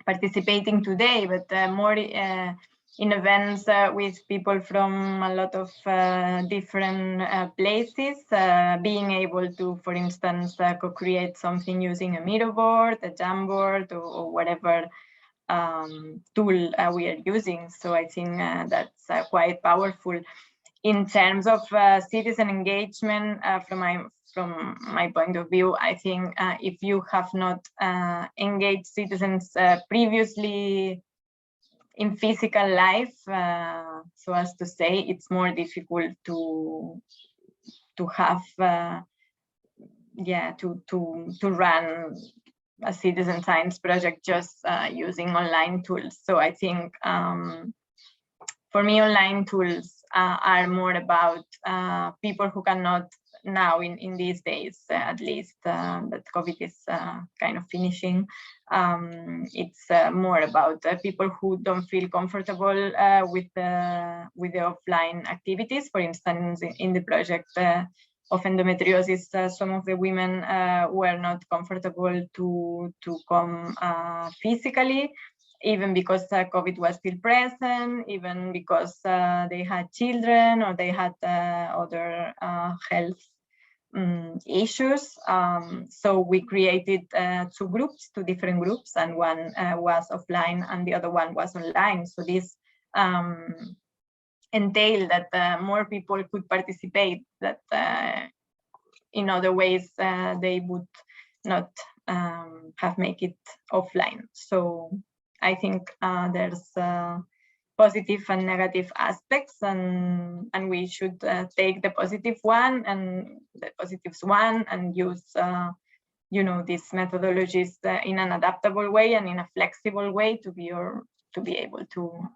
participating today, but more in events with people from a lot of different places, being able to, for instance, co-create something using a Miro board, a Jamboard, or whatever tool we are using. So I think that's quite powerful. In terms of citizen engagement, from my point of view, I think if you have not engaged citizens previously in physical life, so as to say, it's more difficult to have to run a citizen science project just using online tools. So I think for me, online tools are more about people who cannot now in these days, at least that COVID is kind of finishing. It's more about people who don't feel comfortable with the offline activities. For instance, in the project of endometriosis, some of the women were not comfortable to come physically, even because COVID was still present, even because they had children or they had other health issues. So we created two different groups, and one was offline and the other one was online. So this entailed that more people could participate, that in other ways they would not have make it offline. So I think there's positive and negative aspects, and we should take the positive one and the positives one and use these methodologies in an adaptable way and in a flexible way to be able to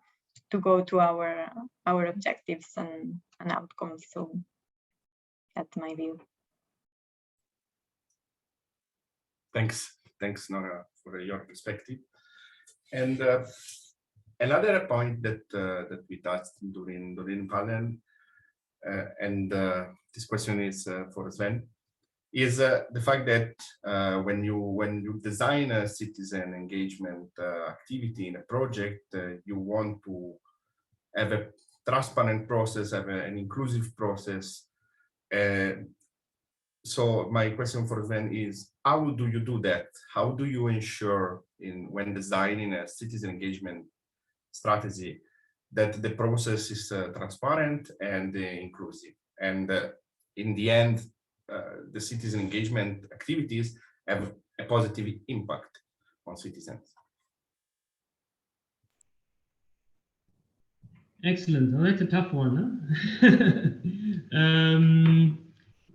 go to our objectives and outcomes. So that's my view. Thanks, Nora, for your perspective. And another point that we touched during panel, and this question is for Sven, is the fact that when you design a citizen engagement activity in a project, you want to have a transparent process, have an inclusive process. So my question for Sven is, how do you do that? How do you ensure when designing a citizen engagement strategy that the process is transparent and inclusive? And in the end, the citizen engagement activities have a positive impact on citizens. Excellent. Well, that's a tough one, huh?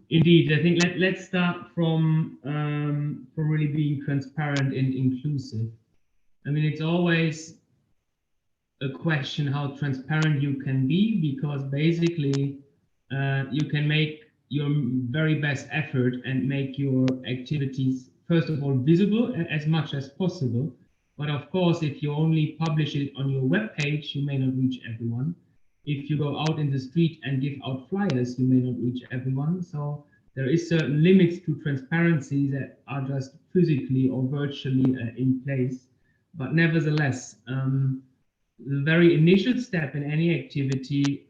Indeed, I think let's start from really being transparent and inclusive. I mean, it's always a question how transparent you can be, because basically you can make your very best effort and make your activities, first of all, visible as much as possible. But of course, if you only publish it on your webpage, you may not reach everyone. If you go out in the street and give out flyers, you may not reach everyone. So there is certain limits to transparency that are just physically or virtually in place. But nevertheless, the very initial step in any activity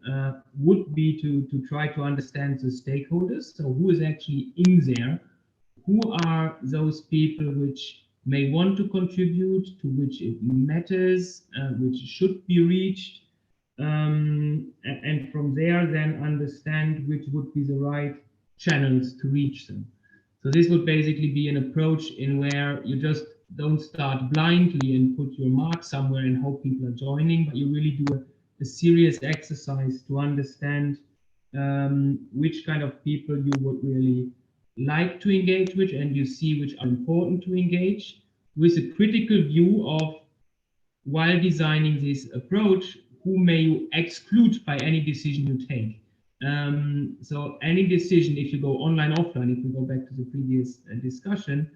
would be to try to understand the stakeholders. So who is actually in there? Who are those people which may want to contribute, to which it matters, which should be reached? And from there, then understand which would be the right channels to reach them. So this would basically be an approach in where you just don't start blindly and put your mark somewhere and hope people are joining, but you really do a serious exercise to understand which kind of people you would really like to engage with and you see which are important to engage, with a critical view of, while designing this approach, who may you exclude by any decision you take. So any decision, if you go online, offline, if we go back to the previous discussion,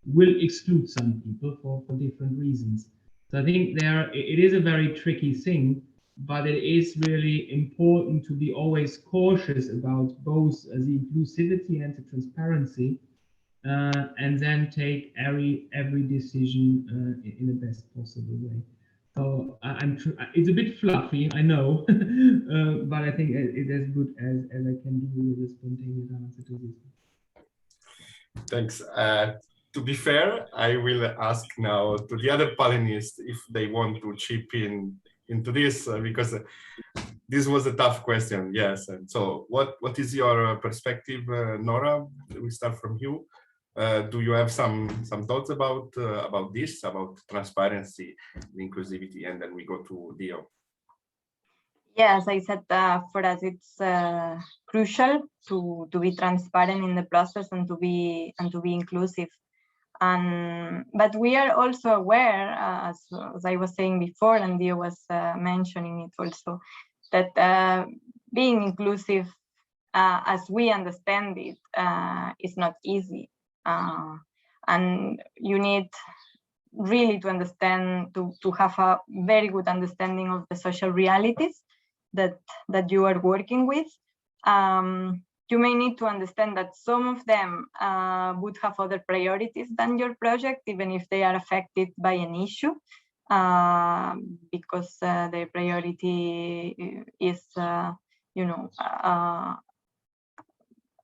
will exclude some people for different reasons. So I think it is a very tricky thing, but it is really important to be always cautious about both the inclusivity and the transparency, and then take every decision in the best possible way. So it's a bit fluffy, I know, but I think it is as good as I can do with a spontaneous answer to this. Thanks. To be fair, I will ask now to the other panelists if they want to chip in into this, because this was a tough question. Yes. And so what is your perspective, Nora? We start from you. Do you have some thoughts about this, about transparency, inclusivity, and then we go to Dio? Yes, I said for us it's crucial to be transparent in the process and to be inclusive. But we are also aware, as I was saying before, and Dio was mentioning it also, that being inclusive, as we understand it, is not easy. And you need really to understand, to have a very good understanding of the social realities that you are working with. You may need to understand that some of them would have other priorities than your project, even if they are affected by an issue, because their priority is,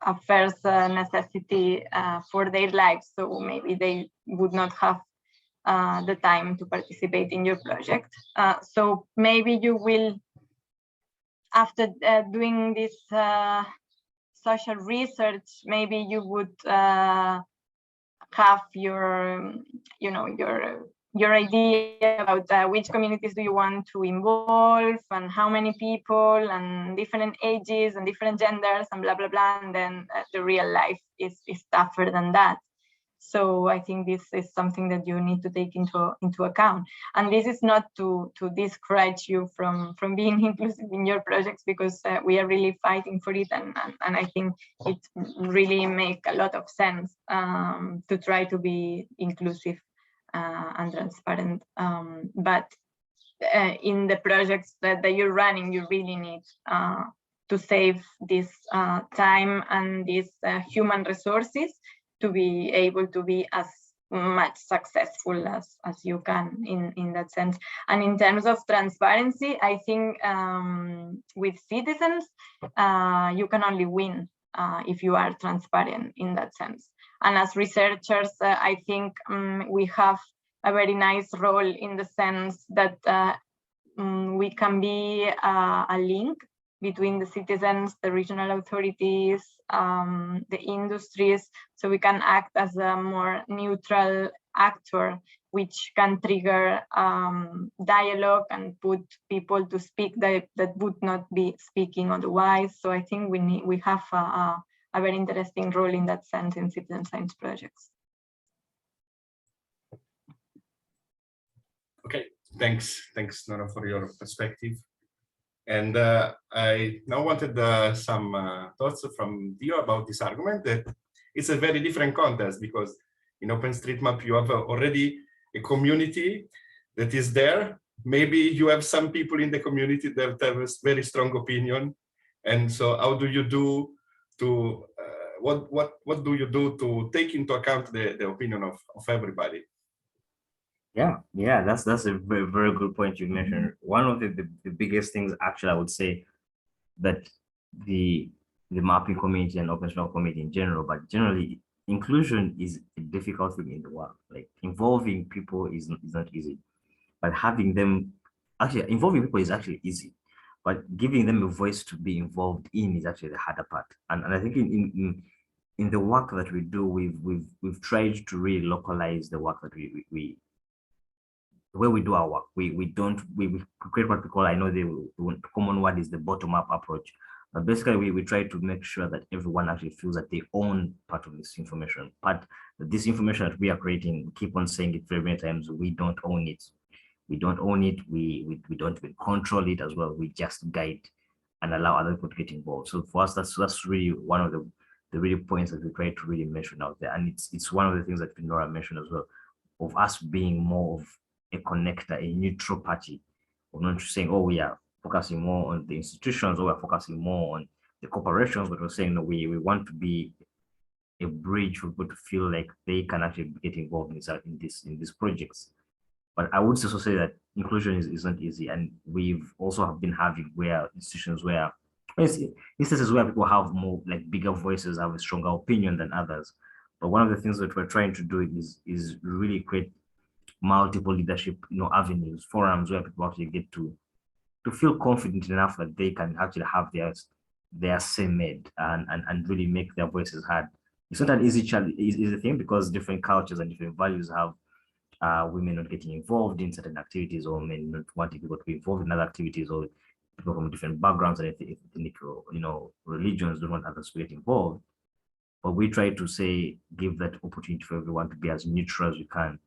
a first necessity for their lives. So maybe they would not have the time to participate in your project. So maybe you will, after doing this social research, maybe you would have your idea about which communities do you want to involve and how many people and different ages and different genders and blah, blah, blah. And then the real life is tougher than that. So I think this is something that you need to take into account. And this is not to discourage you from being inclusive in your projects, because we are really fighting for it. And I think it really makes a lot of sense to try to be inclusive and transparent. But in the projects that you're running, you really need to save this time and these human resources to be able to be as much successful as you can in that sense. And in terms of transparency, I think with citizens, you can only win if you are transparent in that sense. And as researchers, I think we have a very nice role in the sense that we can be a link between the citizens, the regional authorities, the industries, so we can act as a more neutral actor, which can trigger dialogue and put people to speak that would not be speaking otherwise. So I think we have a very interesting role in that sense in citizen science projects. Okay, thanks, Nora, for your perspective. And I now wanted some thoughts from Dio about this argument that it's a very different context, because in OpenStreetMap you have already a community that is there. Maybe you have some people in the community that have a very strong opinion, and so how do you do to what do you do to take into account the opinion of everybody? Yeah, that's a very, very good point you mentioned. One of the biggest things, actually, I would say that the mapping community and OpenStreetMap community in general, but generally inclusion is a difficult thing in the work. Like involving people is not easy, but having them, actually involving people is actually easy, but giving them a voice to be involved in is actually the harder part. And I think in the work that we do, we've tried to really localize the work that we the way we do our work. We create what we call, I know the common word is the bottom-up approach, But basically, we try to make sure that everyone actually feels that they own part of this information. But this information that we are creating, we keep on saying it very many times, we don't own it. We don't own it. We don't even control it as well. We just guide and allow other people to get involved. So for us, that's really one of the really points that we try to really mention out there. And it's one of the things that Nora mentioned as well, of us being more of a connector, a neutral party. We're not saying, oh, we are focusing more on the institutions, or we're focusing more on the corporations, but we're saying no, we want to be a bridge for people to feel like they can actually get involved in these projects. But I would also say that inclusion isn't easy, and we've also been having institutions where instances where people have more like bigger voices, have a stronger opinion than others. But one of the things that we're trying to do is really create multiple leadership, avenues, forums where people actually get to feel confident enough that they can actually have their say made and really make their voices heard. It's not an easy thing, because different cultures and different values have women not getting involved in certain activities, or men not wanting people to be involved in other activities, or people from different backgrounds and ethnic, religions don't want others to get involved. But we try to give that opportunity for everyone to be as neutral as we can,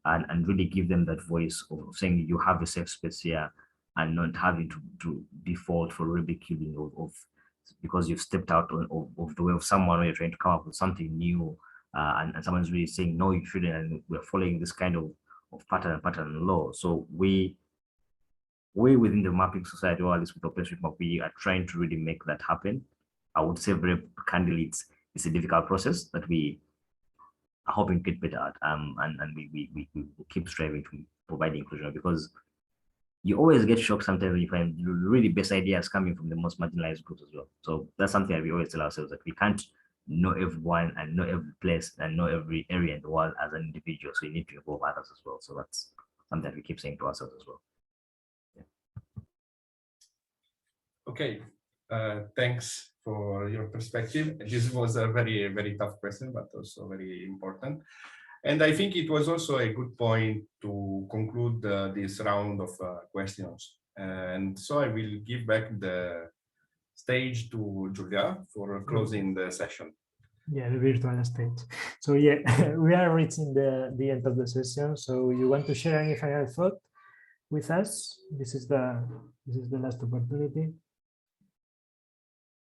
and really give them that voice of saying you have a safe space here, and not having to default for ridiculing of because you've stepped out of the way of someone, or you're trying to come up with something new, and someone's really saying no, you shouldn't, and we're following this kind of pattern and law. So we within the mapping society, or at least with OpenStreetMap, we are trying to really make that happen. I would say very candidly, it's a difficult process that we are hoping to get better at, and we keep striving to provide inclusion, because you always get shocked sometimes when you find really best ideas coming from the most marginalized groups as well. So that's something that we always tell ourselves, that we can't know everyone and know every place and know every area in the world as an individual. So you need to involve others as well. So that's something that we keep saying to ourselves as well. Yeah. Okay, thanks for your perspective. This was a very, very tough question, but also very important. And I think it was also a good point to conclude this round of questions. And so I will give back the stage to Julia for closing the session. Yeah, the virtual stage. So yeah, we are reaching the end of the session. So you want to share any final thought with us? This is the last opportunity.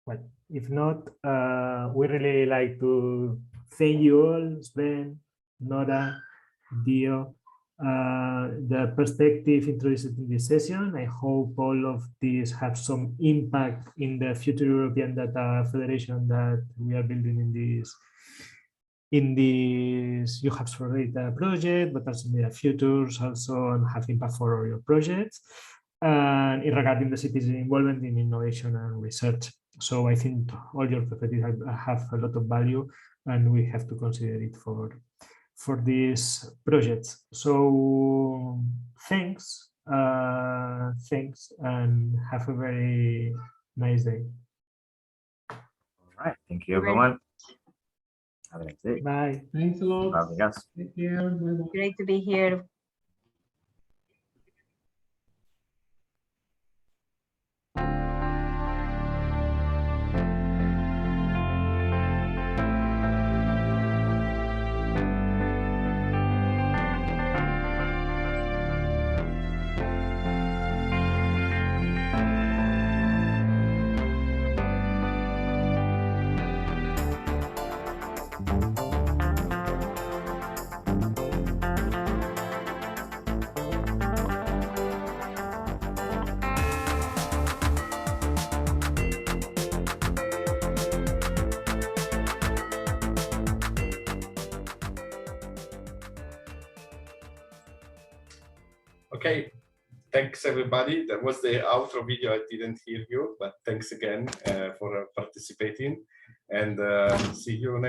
Well, if not, we really like to thank you all, Sven, Nora, Dio, the perspective introduced in this session. I hope all of these have some impact in the future European Data Federation that we are building in this You Hubs for Data project, but also MediaFutures, also, and have impact for all your projects. And regarding the citizen involvement in innovation and research. So I think all your perspectives have a lot of value, and we have to consider it for these projects. So thanks, and have a very nice day. All right, thank you, everyone. Have a nice day. Bye. Thanks a lot. For having us. Take care. Bye-bye. Great to be here. Okay, thanks everybody. That was the outro video. I didn't hear you, but thanks again for participating, and see you next